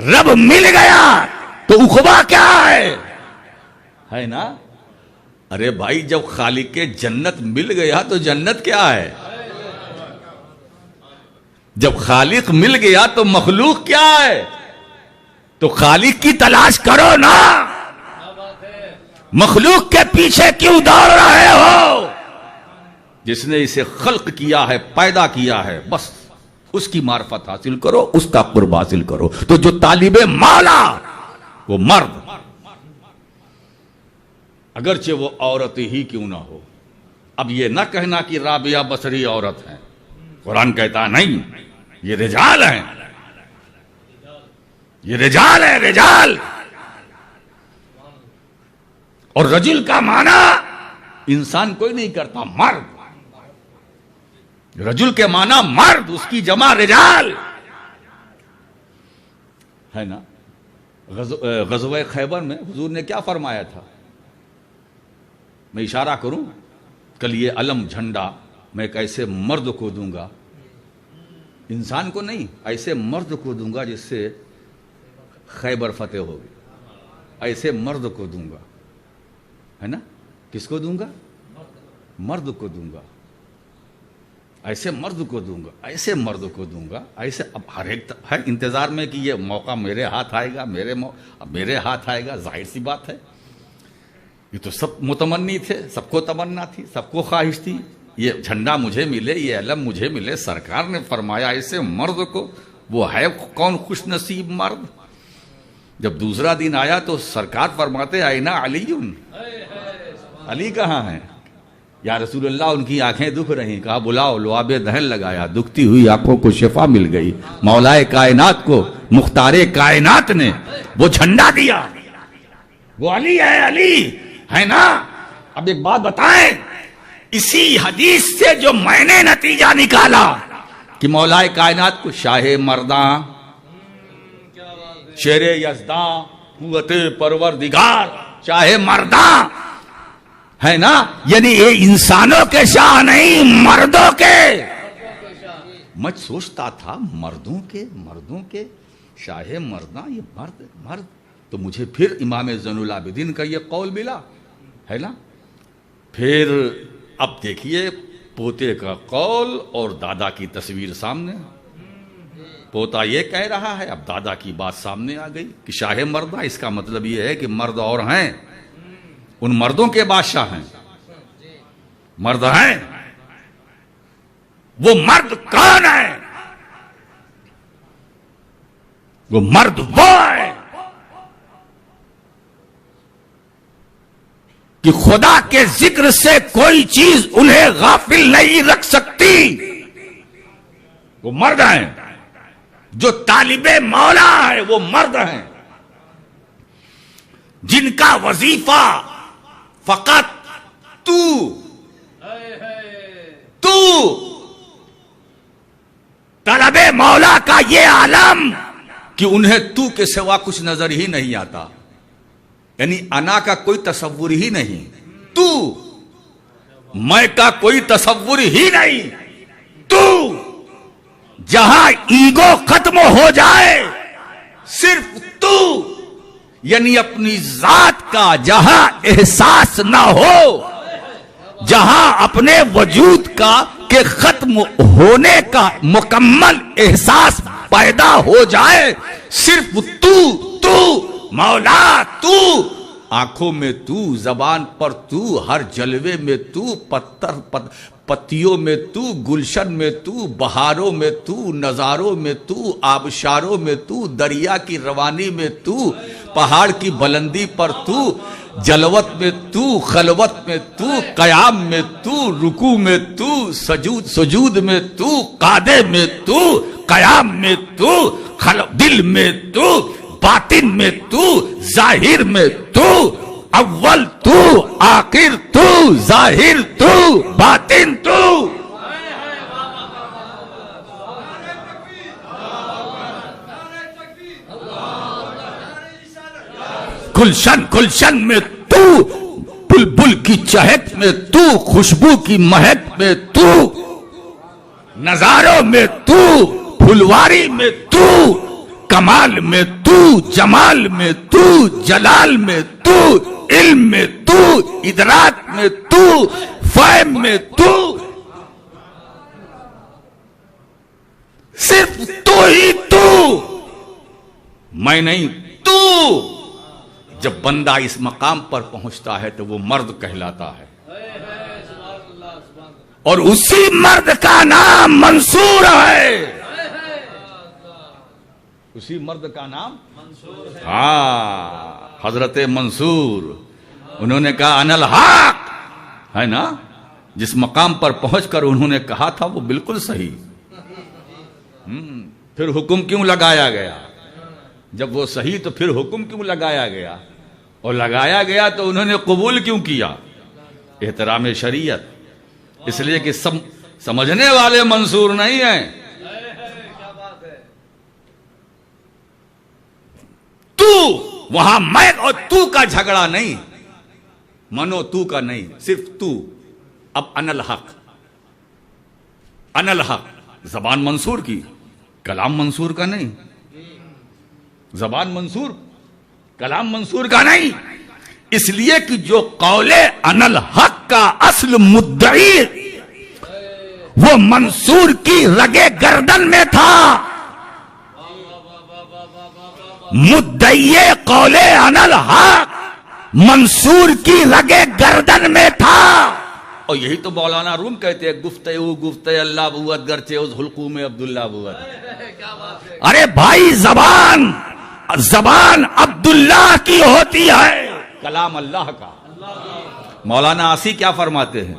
رب مل گیا تو عقبہ کیا ہے نا؟ ارے بھائی جب خالق کے جنت مل گیا تو جنت کیا ہے، جب خالق مل گیا تو مخلوق کیا ہے؟ تو خالق کی تلاش کرو نا، مخلوق کے پیچھے کیوں دوڑ رہے ہو؟ جس نے اسے خلق کیا ہے، پیدا کیا ہے، بس اس کی معرفت حاصل کرو، اس کا قرب حاصل کرو۔ تو جو طالب مولا وہ مرد، اگرچہ وہ عورت ہی کیوں نہ ہو۔ اب یہ نہ کہنا کہ رابعہ بصری عورت ہیں، قرآن کہتا نہیں، یہ رجال ہیں، یہ رجال ہے، رجال۔ اور رجل کا معنی انسان کوئی نہیں کرتا، مرد، رجل کے معنی مرد، اس کی جمع رجال ہے نا؟ غزوہ خیبر میں حضور نے کیا فرمایا تھا؟ میں اشارہ کروں، کل یہ علم جھنڈا میں ایک ایسے مرد کو دوں گا، انسان کو نہیں، ایسے مرد کو دوں گا جس سے خیبر فتح ہوگی، ایسے مرد کو دوں گا، ہے نا؟ کس کو دوں گا؟ مرد کو دوں گا، ایسے مرد کو دوں گا، ایسے مرد کو دوں گا، ایسے۔ اب ہر انتظار میں کہ یہ موقع میرے ہاتھ آئے گا، میرے ہاتھ آئے گا، ظاہر سی بات ہے، یہ تو سب متمنی تھے، سب کو تمنا تھی، سب کو خواہش تھی، یہ جھنڈا مجھے ملے، یہ علم مجھے ملے۔ سرکار نے فرمایا ایسے مرد کو، وہ ہے کون خوش نصیب مرد؟ جب دوسرا دن آیا تو سرکار فرماتے اینا علی، علی کہاں ہیں یا رسول اللہ؟ ان کی آنکھیں دکھ رہی، کہا بلاؤ، لعاب دہن لگایا، دکھتی ہوئی آنکھوں کو شفا مل گئی، مولا کائنات کو، مختار کائنات نے وہ جھنڈا دیا، وہ علی ہے، علی ہے نا؟ اب ایک بات بتائیں، اسی حدیث سے جو میں نے نتیجہ نکالا کہ مولا کائنات کو شاہ مرداں، شیر یزداں، قوت پروردگار، شاہ مرداں ہے نا؟ یعنی یہ انسانوں کے شاہ نہیں، مردوں کے۔ میں سوچتا تھا مردوں کے شاہ مرداں، یہ مرد تو مجھے پھر امام زین العابدین کا یہ قول ملا، ہے نا؟ پھر اب دیکھیے پوتے کا قول اور دادا کی تصویر سامنے، پوتا یہ کہہ رہا ہے، اب دادا کی بات سامنے آ گئی کہ شاہ مردہ، اس کا مطلب یہ ہے کہ مرد اور ہیں، ان مردوں کے بادشاہ ہیں، مرد ہیں۔ وہ مرد کون ہے؟ وہ مرد وہ ہے کہ خدا کے ذکر سے کوئی چیز انہیں غافل نہیں رکھ سکتی، وہ مرد ہیں. جو طالب مولا ہے وہ مرد ہیں جن کا وظیفہ فقط تو طلب مولا کا یہ عالم کہ انہیں تو کے سوا کچھ نظر ہی نہیں آتا، یعنی انا کا کوئی تصور ہی نہیں، تو میں کا کوئی تصور ہی نہیں، تو جہاں ایگو ختم ہو جائے صرف تو، یعنی اپنی ذات کا جہاں احساس نہ ہو، جہاں اپنے وجود کا کہ ختم ہونے کا مکمل احساس پیدا ہو جائے، صرف تو مولا، تو آنکھوں میں تو، زبان پر تو، ہر جلوے میں تو، پتیوں میں تو، گلشن میں تو، بہاروں میں تو، نظاروں میں تو، آبشاروں میں تو، دریا کی روانی میں تو، پہاڑ کی بلندی پر تو، جلوت میں تو، خلوت میں تو، قیام میں تو، رکوع میں تو، سجود میں تو، قعدے میں تو، قیام میں تو، دل میں تو، باطن میں تو، ظاہر میں تو، اول تو، آخر تو، ظاہر تو، باطن تو. گلشن میں تو، بلبل کی چہک میں تو، خوشبو کی مہک میں تو، نظاروں میں تو، پھلواری میں تو، کمال میں تو، جمال میں تو، جلال میں تو، علم میں تو، ادراک میں تو، فہم میں تو، صرف تو ہی تو، میں نہیں تو. جب بندہ اس مقام پر پہنچتا ہے تو وہ مرد کہلاتا ہے، اور اسی مرد کا نام منصور ہے. اسی مرد کا نام حضرت منصور. انہوں نے کہا انا الحق، ہے نا. جس مقام پر پہنچ کر انہوں نے کہا تھا وہ بالکل صحیح. پھر حکم کیوں لگایا گیا؟ جب وہ صحیح تو پھر حکم کیوں لگایا گیا؟ اور لگایا گیا تو انہوں نے قبول کیوں کیا؟ احترام شریعت. اس لیے کہ سمجھنے والے منصور نہیں ہیں. تو وہاں میں اور تو کا جھگڑا نہیں، منو تو کا نہیں، صرف تو. اب انا الحق، انا الحق زبان منصور کی، کلام منصور کا نہیں. زبان منصور، کلام منصور کا نہیں. اس لیے کہ جو قول انا الحق کا اصل مدعی وہ منصور کی رگے گردن میں تھا. مدعی قول انا الحق منصور کی رگے گردن میں تھا. اور یہی تو مولانا روم کہتے ہیں، گفتہ اللہ بوت گرچہ اس حلقوم عبداللہ بوت. ارے بھائی، زبان عبداللہ کی ہوتی ہے، کلام اللہ کا. مولانا آسی کیا فرماتے ہیں؟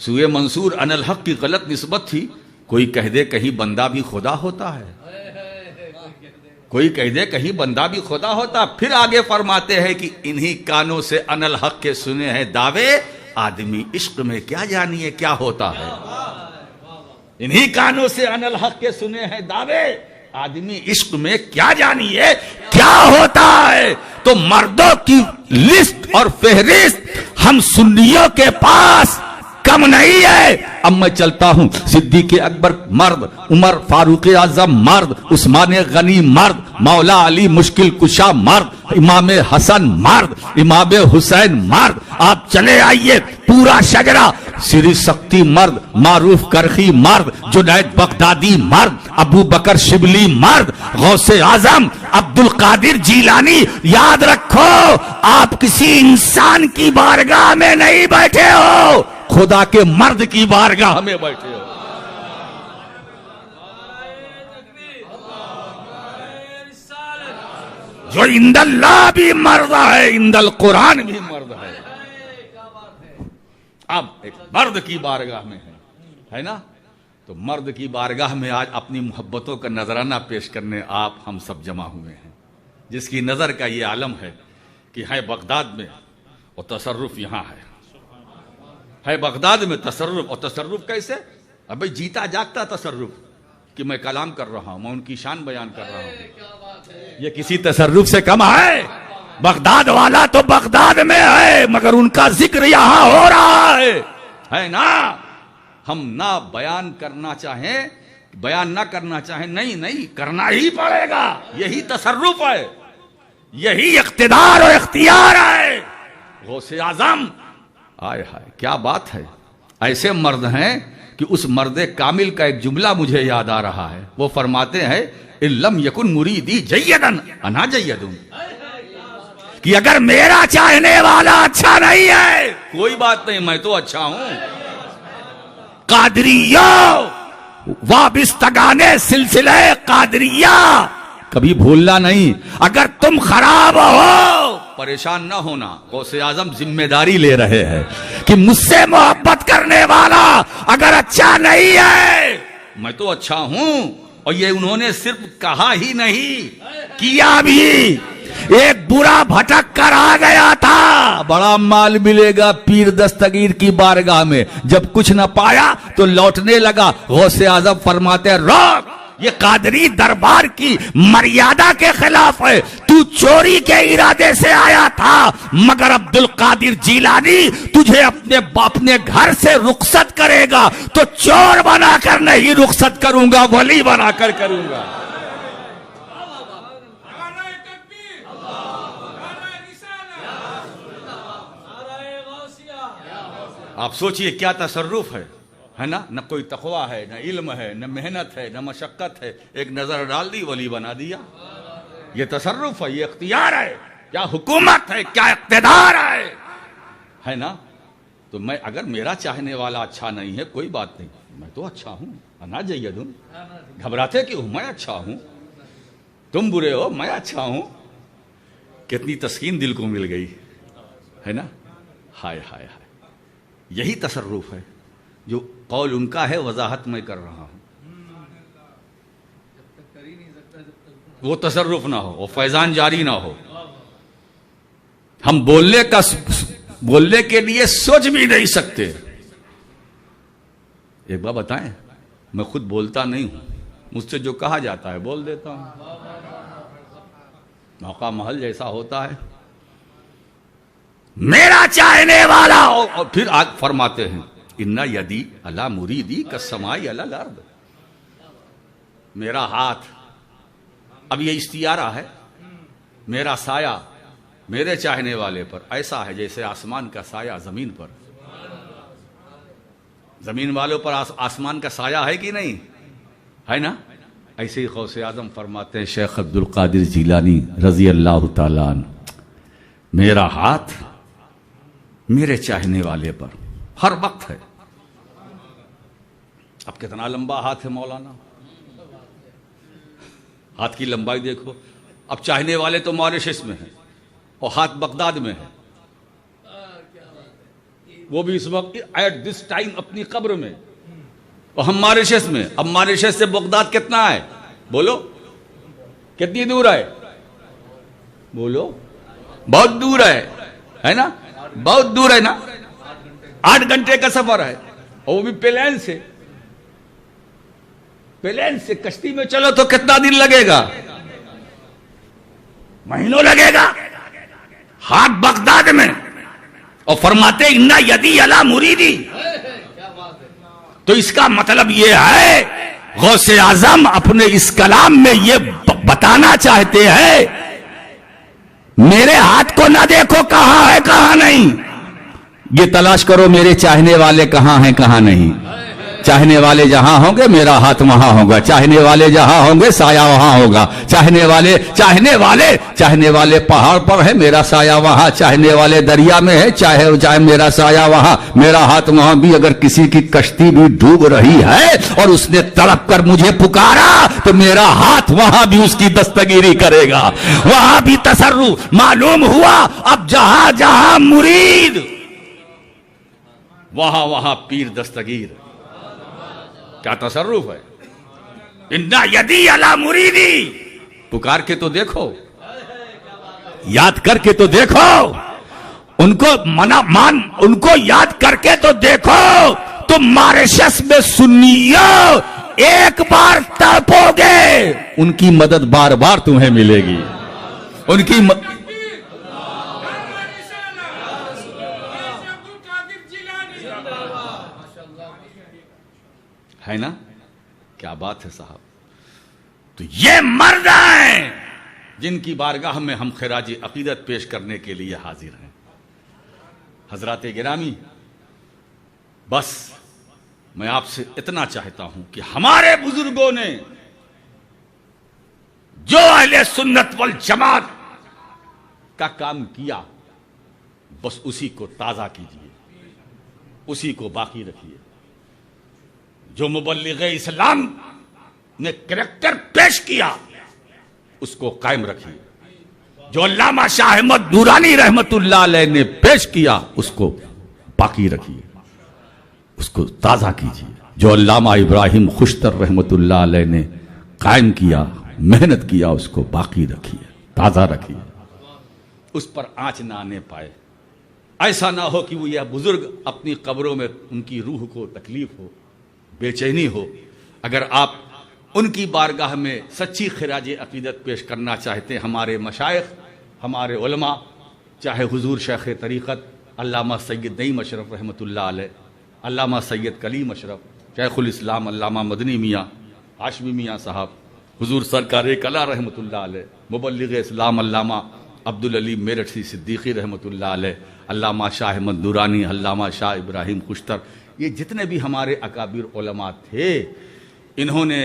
سوئے منصور ان الحق کی غلط نسبت تھی. کوئی کہہ دے کہیں بندہ بھی خدا ہوتا ہے، کوئی کہہ دے کہیں بندہ بھی خدا ہوتا. پھر آگے فرماتے ہیں کہ انہی کانوں سے ان الحق کے سنے ہیں دعوے، آدمی عشق میں کیا جانیے کیا ہوتا ہے. انہی کانوں سے ان الحق کے سنے ہیں دعوے، آدمی عشق میں کیا جانیے کیا ہوتا ہے. تو مردوں کی لسٹ اور فہرست ہم سنیوں کے پاس کم نہیں ہے. اب میں چلتا ہوں، صدیق اکبر مرد، عمر فاروق اعظم مرد، عثمان غنی مرد، مولا علی مشکل کشا مرد، امام حسن مرد، امام حسین مرد. آپ چلے آئیے پورا شجرہ. سری سختی مرد، معروف کرخی مرد، جنید بغدادی مرد، ابو بکر شبلی مرد، غوث اعظم عبد القادر جیلانی. یاد رکھو، آپ کسی انسان کی بارگاہ میں نہیں بیٹھے ہو، خدا کے مرد کی بارگاہ میں بیٹھے ہو. جو عند اللہ بھی مرد ہے، عند القرآن بھی مرد ہے. اب ایک مرد کی بارگاہ میں ہے نا. تو مرد کی بارگاہ میں آج اپنی محبتوں کا نذرانہ پیش کرنے آپ ہم سب جمع ہوئے ہیں، جس کی نظر کا یہ عالم ہے کہ ہے بغداد میں اور تصرف یہاں ہے بغداد میں تصرف، اور تصرف کیسے؟ ابھی جیتا جاگتا تصرف کہ میں کلام کر رہا ہوں، میں ان کی شان بیان کر رہا ہوں، یہ کسی تصرف سے کم ہے؟ بغداد والا تو بغداد میں ہے مگر ان کا ذکر یہاں ہو رہا ہے نا؟ ہم نہ بیان کرنا چاہیں، بیان نہ کرنا چاہیں، نہیں کرنا ہی پڑے گا، یہی تصرف ہے، یہی اقتدار اور اختیار ہے۔ غوث اعظم، آئے ہائے کیا بات ہے، ایسے مرد ہیں کہ اس مرد کامل کا ایک جملہ مجھے یاد آ رہا ہے، وہ فرماتے ہیں ان لم یکن مریدی جیدن انا جیدن، کہ اگر میرا چاہنے والا اچھا نہیں ہے کوئی بات نہیں، میں تو اچھا ہوں۔ قادریہ، وابستگان سلسلہ قادریہ، کبھی بھولنا نہیں، اگر تم خراب ہو پریشان نہ ہونا، غوث اعظم ذمہ داری لے رہے ہیں کہ مجھ سے محبت کرنے والا اگر اچھا نہیں ہے میں تو اچھا ہوں۔ اور یہ انہوں نے صرف کہا ہی نہیں، کیا بھی۔ ایک برا بھٹک کر آ گیا تھا، بڑا مال ملے گا پیر دستگیر کی بارگاہ میں، جب کچھ نہ پایا تو لوٹنے لگا۔ غوث اعظم فرماتے ہیں روک، یہ قادری دربار کی مریادہ کے خلاف ہے، تو چوری کے ارادے سے آیا تھا مگر عبد القادر جیلانی تجھے اپنے گھر سے رخصت کرے گا تو چور بنا کر نہیں رخصت کروں گا، ولی بنا کر کروں گا۔ آپ سوچئے کیا تصرف ہے نا؟ نہ کوئی تقوی ہے، نہ علم ہے، نہ محنت ہے، نہ مشقت ہے، ایک نظر ڈال دی ولی بنا دیا۔ یہ تصرف ہے، یہ اختیار ہے، کیا حکومت ہے، کیا اقتدار ہے نا؟ تو میں اگر میرا چاہنے والا اچھا نہیں ہے کوئی بات نہیں، میں تو اچھا ہوں، انا جیدن، گھبراتے کیوں؟ میں اچھا ہوں، تم برے ہو، میں اچھا ہوں۔ کتنی تسکین دل کو مل گئی ہے نا؟ ہائے ہائے ہائے، یہی تصرف ہے جو قول ان کا ہے، وضاحت میں کر رہا ہوں۔ وہ تصرف نہ ہو، وہ فیضان جاری نہ ہو، ہم بولنے کے لیے سوچ بھی نہیں سکتے۔ ایک بات بتائیں، میں خود بولتا نہیں ہوں، مجھ سے جو کہا جاتا ہے بول دیتا ہوں، موقع محل جیسا ہوتا ہے۔ میرا چاہنے والا اور پھر آگ فرماتے ہیں اِنَّ یدی علی مریدی کالسماء علی الارض، میرا ہاتھ، اب یہ استعارہ ہے، میرا سایہ میرے چاہنے والے پر ایسا ہے جیسے آسمان کا سایہ زمین پر۔ زمین والوں پر آسمان کا سایہ ہے کہ نہیں ہے نا؟ ایسے ہی غوث اعظم فرماتے ہیں شیخ عبد القادر جیلانی رضی اللہ تعالیٰ عنہ، میرا ہاتھ میرے چاہنے والے پر ہر وقت ہے۔ اب کتنا لمبا ہاتھ ہے مولانا، ہاتھ کی لمبائی دیکھو۔ اب چاہنے والے تو ماریشس میں ہیں اور ہاتھ بغداد میں ہے، وہ بھی اس وقت ایٹ دس ٹائم اپنی قبر میں، اور ہم ماریشس میں۔ اب ماریشس سے بغداد کتنا ہے بولو؟ کتنی دور ہے بولو؟ بہت دور ہے نا؟ بہت دور ہے نا؟ 8 گھنٹے کا سفر ہے، اور وہ بھی پلین سے۔ پلین سے کشتی میں چلو تو کتنا دن لگے گا؟ مہینوں لگے گا۔ ہاتھ بغداد میں، اور فرماتے اِنَّ یدی علی مریدی۔ تو اس کا مطلب یہ ہے غوث اعظم اپنے اس کلام میں یہ بتانا چاہتے ہیں میرے ہاتھ کو نہ دیکھو کہاں ہے کہاں نہیں، یہ تلاش کرو میرے چاہنے والے کہاں ہیں کہاں نہیں۔ چاہنے والے جہاں ہوں گے میرا ہاتھ وہاں ہوگا، چاہنے والے جہاں ہوں گے سایہ وہاں ہوگا، چاہنے والے پہاڑ پر ہے میرا سایہ وہاں، چاہنے والے دریا میں ہے چاہے میرا سایہ وہاں، میرا ہاتھ وہاں بھی۔ اگر کسی کی کشتی بھی ڈوب رہی ہے اور اس نے تڑپ کر مجھے پکارا تو میرا ہاتھ وہاں بھی اس کی دستگیری کرے گا، وہاں بھی تصرف۔ معلوم ہوا اب جہاں جہاں مرید وہاں وہاں پیر دستگیر۔ کیا تصرف ہے. انا یدی علی مریدی، پکار کے تو دیکھو، یاد کر کے تو دیکھو، ان کو ان کو یاد کر کے تو دیکھو. تم ماریشس میں سنیو ایک بار تڑپو گے، ان کی مدد بار بار تمہیں ملے گی. ان کی ہے نا. کیا بات ہے صاحب. تو یہ مرد ہیں جن کی بارگاہ میں ہم خراج عقیدت پیش کرنے کے لیے حاضر ہیں. حضرات گرامی، بس میں آپ سے اتنا چاہتا ہوں کہ ہمارے بزرگوں نے جو اہل سنت والجماعت کا کام کیا، بس اسی کو تازہ کیجیے، اسی کو باقی رکھیے. جو مبلغ اسلام نے کریکٹر پیش کیا اس کو قائم رکھیے. جو علامہ شاہ احمد نورانی رحمت اللہ علیہ نے پیش کیا اس کو باقی رکھیے، اس کو تازہ کیجیے. جو علامہ ابراہیم خوشتر رحمت اللہ علیہ نے قائم کیا، محنت کیا، اس کو باقی رکھیے، تازہ رکھیے. اس پر آنچ نہ آنے پائے. ایسا نہ ہو کہ وہ یہ بزرگ اپنی قبروں میں ان کی روح کو تکلیف ہو، بے چینی ہو. اگر آپ ان کی بارگاہ میں سچی خراج عقیدت پیش کرنا چاہتے ہیں، ہمارے مشائخ، ہمارے علماء، چاہے حضور شیخ طریقت علامہ سید نعیم اشرف رحمۃ اللہ علیہ، علامہ سید کلیم اشرف، شیخ الاسلام علامہ مدنی میاں ہاشمی میاں صاحب، حضور سرکار کلا رحمۃ اللہ علیہ، مبلغ اسلام علامہ عبدالعلیم میرٹھی صدیقی رحمۃ اللہ علیہ، علامہ شاہ احمد نورانی، علامہ شاہ ابراہیم خوشتر، یہ جتنے بھی ہمارے اکابر علماء تھے، انہوں نے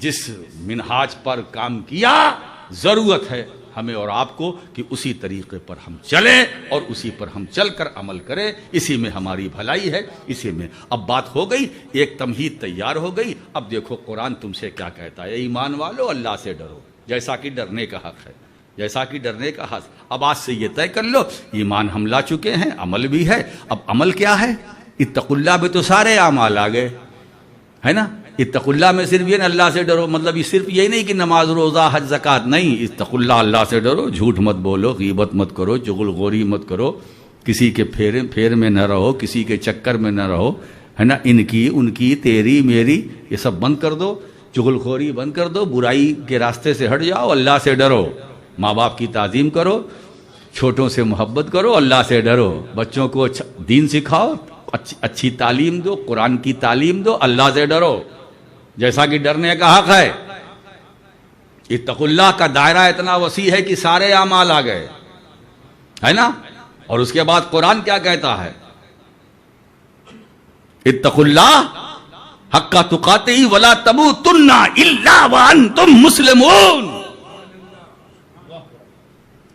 جس منہاج پر کام کیا، ضرورت ہے ہمیں اور آپ کو کہ اسی طریقے پر ہم چلیں اور اسی پر ہم چل کر عمل کریں. اسی میں ہماری بھلائی ہے، اسی میں. اب بات ہو گئی، ایک تمہید تیار ہو گئی. اب دیکھو قرآن تم سے کیا کہتا ہے. ایمان والو اللہ سے ڈرو جیسا کہ ڈرنے کا حق ہے، جیسا کہ ڈرنے کا حق. اب آج سے یہ طے کر لو، ایمان ہم لا چکے ہیں، عمل بھی ہے. اب عمل کیا ہے؟ اتقوا اللہ میں تو سارے اعمال آ گئے، ہے نا. اتقوا اللہ میں صرف یہ نا اللہ سے ڈرو، مطلب یہ صرف یہی نہیں کہ نماز روزہ حج زکوٰۃ نہیں. اتقوا اللہ، اللہ سے ڈرو، جھوٹ مت بولو، غیبت مت کرو، چغل خوری مت کرو، کسی کے پھیر میں نہ رہو، کسی کے چکر میں نہ رہو، ہے نا. ان کی تیری میری یہ سب بند کر دو، چغل خوری بند کر دو، برائی کے راستے سے ہٹ جاؤ، اللہ سے ڈرو. ماں باپ کی تعظیم کرو، چھوٹوں سے محبت کرو، اللہ سے ڈرو. بچوں کو دین سکھاؤ، اچھی تعلیم دو، قرآن کی تعلیم دو، اللہ سے ڈرو جیسا کہ ڈرنے کا حق ہے. اتقوا اللہ کا دائرہ اتنا وسیع ہے کہ سارے اعمال آ گئے، ہے نا. اور اس کے بعد قرآن کیا کہتا ہے؟ اتقوا اللہ حق تقاتہ ولا تموتن الا وانتم مسلمون.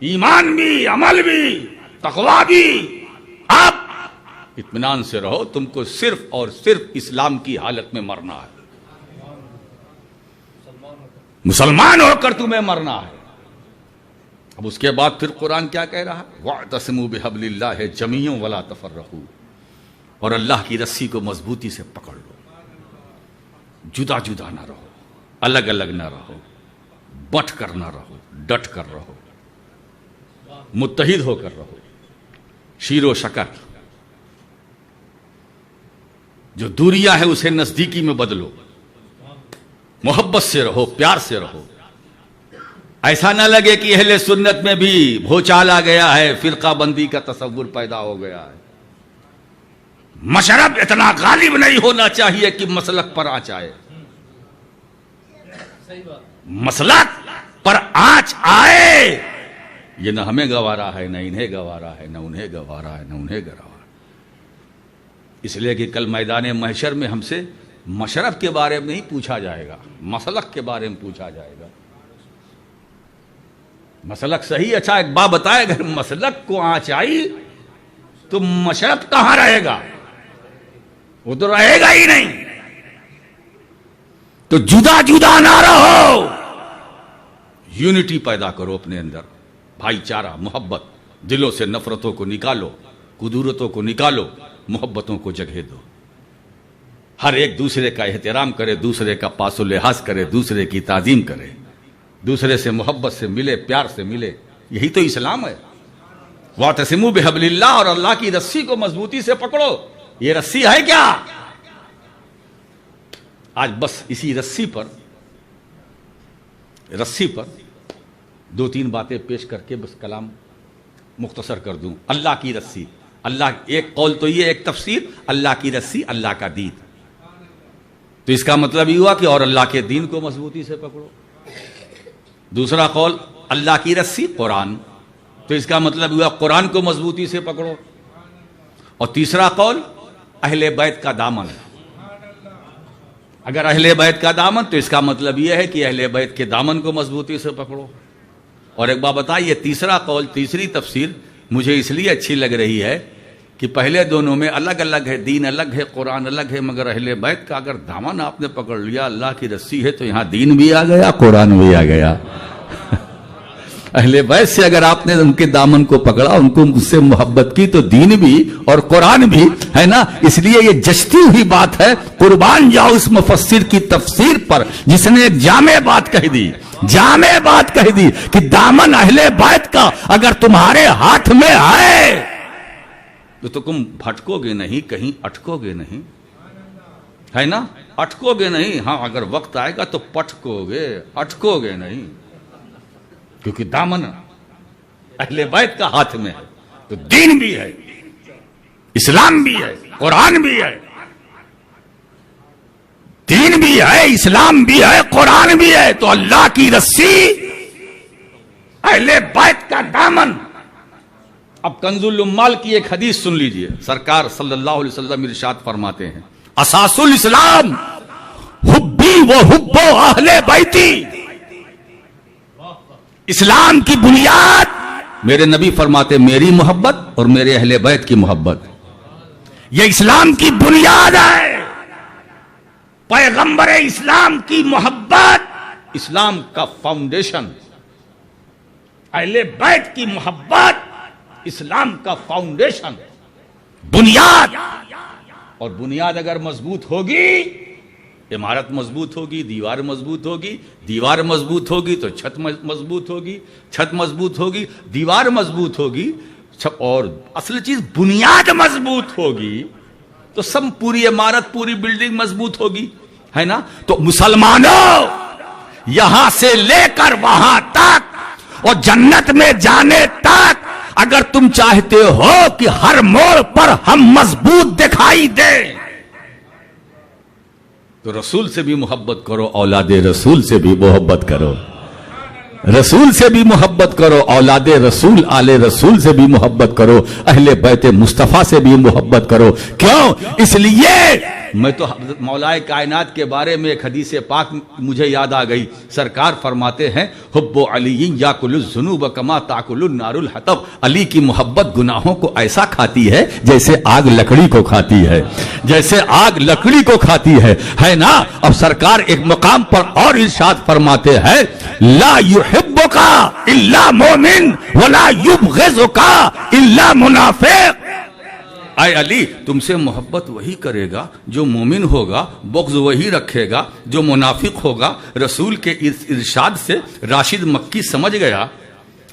ایمان بھی، عمل بھی، تقویٰ بھی. آپ اطمینان سے رہو، تم کو صرف اور صرف اسلام کی حالت میں مرنا ہے، مسلمان ہو کر تمہیں مرنا ہے. اب اس کے بعد پھر قرآن کیا کہہ رہا ہے؟ وَاعْتَصِمُوا بِحَبْلِ اللَّهِ جَمِيعًا وَلَا تَفَرَّقُوا. اور اللہ کی رسی کو مضبوطی سے پکڑ لو، جدا جدا نہ رہو، الگ الگ نہ رہو، بٹ کر نہ رہو، ڈٹ کر رہو، متحد ہو کر رہو. شیر و شکر، جو دوریاں ہیں اسے نزدیکی میں بدلو، محبت سے رہو، پیار سے رہو. ایسا نہ لگے کہ اہل سنت میں بھی بھوچال آ گیا ہے، فرقہ بندی کا تصور پیدا ہو گیا ہے. مشرب اتنا غالب نہیں ہونا چاہیے کہ مسلک پر آنچ آئے. مسلک پر آنچ آئے یہ نہ ہمیں گوارا ہے، نہ انہیں گوارا ہے، نہ انہیں گوارا ہے، نہ انہیں گوارا. اس لیے کہ کل میدان محشر میں ہم سے مشرب کے بارے میں نہیں پوچھا جائے گا، مسلک کے بارے میں پوچھا جائے گا. مسلک صحیح، اچھا ایک بات بتائے، اگر مسلک کو آنچ آئی تو مشرب کہاں رہے گا؟ وہ تو رہے گا ہی نہیں. تو جدا جدا نہ رہو، یونٹی پیدا کرو اپنے اندر، بھائی چارہ، محبت. دلوں سے نفرتوں کو نکالو، قدورتوں کو نکالو، محبتوں کو جگہ دو. ہر ایک دوسرے کا احترام کرے، دوسرے کا پاس و لحاظ کرے، دوسرے کی تعظیم کرے، دوسرے سے محبت سے ملے، پیار سے ملے. یہی تو اسلام ہے. وَاعْتَصِمُوا بِحَبْلِ اللَّهِ، اور اللہ کی رسی کو مضبوطی سے پکڑو. یہ رسی ہے کیا؟ آج بس اسی رسی پر دو تین باتیں پیش کر کے بس کلام مختصر کر دوں. اللہ کی رسی، اللہ ایک قول تو یہ ایک تفسیر، اللہ کی رسی اللہ کا دین. تو اس کا مطلب یہ ہوا کہ اور اللہ کے دین کو مضبوطی سے پکڑو. دوسرا قول اللہ کی رسی قرآن، تو اس کا مطلب ہوا قرآن کو مضبوطی سے پکڑو. اور تیسرا قول اہل بیت کا دامن. اگر اہل بیت کا دامن تو اس کا مطلب یہ ہے کہ اہل بیت کے دامن کو مضبوطی سے پکڑو. اور ایک بات بتائیے، تیسرا قول، تیسری تفسیر مجھے اس لیے اچھی لگ رہی ہے کہ پہلے دونوں میں الگ الگ ہے، دین الگ ہے، قرآن الگ ہے، مگر اہل بیت کا اگر دامن آپ نے پکڑ لیا، اللہ کی رسی ہے، تو یہاں دین بھی آ گیا، قرآن بھی آ گیا. اہل بیت سے اگر آپ نے ان کے دامن کو پکڑا، ان کو مجھ سے محبت کی، تو دین بھی اور قرآن بھی ہے نا. اس لیے یہ جچتی ہوئی بات ہے. قربان جاؤ اس مفسر کی تفسیر پر جس نے ایک جامع بات کہہ دی، جامع بات کہہ دی کہ دامن اہل بیت کا اگر تمہارے ہاتھ میں ہے تو تم بھٹکو گے نہیں، کہیں اٹکو گے نہیں، ہے نا. اٹکو گے نہیں. ہاں اگر وقت آئے گا تو پٹکو گے، اٹکو گے نہیں، کیونکہ دامن اہل بیت کا ہاتھ میں ہے. تو دین بھی ہے، اسلام بھی ہے، قرآن بھی ہے. دین بھی ہے، اسلام بھی ہے، قرآن بھی ہے. تو اللہ کی رسی، اہل بیت کا دامن. اب کنز العمال کی ایک حدیث سن لیجئے. سرکار صلی اللہ علیہ وسلم ارشاد فرماتے ہیں، اساس الاسلام حبی و حب اہل بیتی. اسلام کی بنیاد، میرے نبی فرماتے میری محبت اور میرے اہل بیت کی محبت. یہ اسلام کی بنیاد ہے. پیغمبر اسلام کی محبت اسلام کا فاؤنڈیشن، اہل بیت کی محبت اسلام کا فاؤنڈیشن، بنیاد. اور بنیاد اگر مضبوط ہوگی، عمارت مضبوط ہوگی، دیوار مضبوط ہوگی، دیوار مضبوط ہوگی تو چھت مضبوط ہوگی، چھت مضبوط ہوگی، دیوار مضبوط ہوگی. اور اصل چیز بنیاد مضبوط ہوگی تو سب پوری عمارت، پوری بلڈنگ مضبوط ہوگی، ہے نا. تو مسلمانوں، یہاں سے لے کر وہاں تک اور جنت میں جانے تک اگر تم چاہتے ہو کہ ہر موڑ پر ہم مضبوط دکھائی دیں تو رسول سے بھی محبت کرو، اولاد رسول سے بھی محبت کرو، رسول سے بھی محبت کرو، اولاد رسول آل رسول سے بھی محبت کرو، اہل بیت مصطفیٰ سے بھی محبت کرو. کیوں؟ اس لیے میں تو مولا کائنات کے بارے میں ایک حدیث پاک مجھے یاد آ گئی. سرکار فرماتے ہیں، حب علی یاکل الذنوب کما تاکل النار الحطب. علی کی محبت گناہوں کو ایسا کھاتی ہے جیسے آگ لکڑی کو کھاتی ہے، جیسے آگ لکڑی کو کھاتی ہے نا. اب سرکار ایک مقام پر اور ارشاد فرماتے ہیں، لا يحبك الا مومن ولا يبغضك الا منافق. اے علی، تم سے محبت وہی کرے گا جو مومن ہوگا، بغض وہی رکھے گا جو منافق ہوگا. رسول کے ارشاد سے راشد مکی سمجھ گیا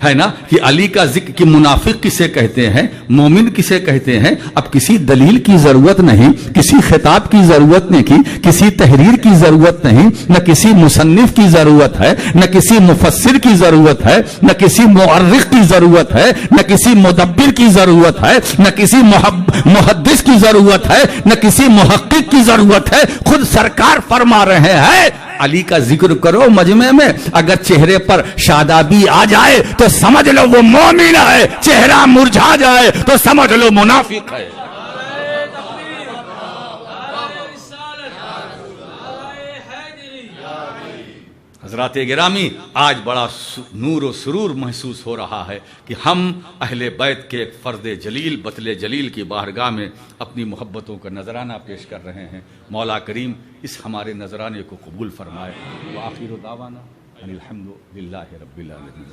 ہے نا کہ علی کا ذکر، کہ منافق کسے کہتے ہیں، مومن کسے کہتے ہیں. اب کسی دلیل کی ضرورت نہیں، کسی خطاب کی ضرورت نہیں کی، کسی تحریر کی ضرورت نہیں، نہ کسی مصنف کی ضرورت ہے، نہ کسی مفسر کی ضرورت ہے، نہ کسی مؤرخ کی ضرورت ہے، نہ کسی مدبر کی ضرورت ہے، نہ کسی محدث کی ضرورت ہے، نہ کسی محقق کی ضرورت ہے. خود سرکار فرما رہے ہیں، علی کا ذکر کرو مجمع میں، اگر چہرے پر شادابی آ جائے تو سمجھ لو وہ مومن ہے، چہرہ مرجھا جائے تو سمجھ لو منافق ہے. حضرات گرامی، آج بڑا نور و سرور محسوس ہو رہا ہے کہ ہم اہل بیت کے ایک فرد جلیل، بطل جلیل کی بارگاہ میں اپنی محبتوں کا نذرانہ پیش کر رہے ہیں. مولا کریم اس ہمارے نذرانے کو قبول فرمائے. وآخر دعوانا ان الحمد للہ رب العالمین.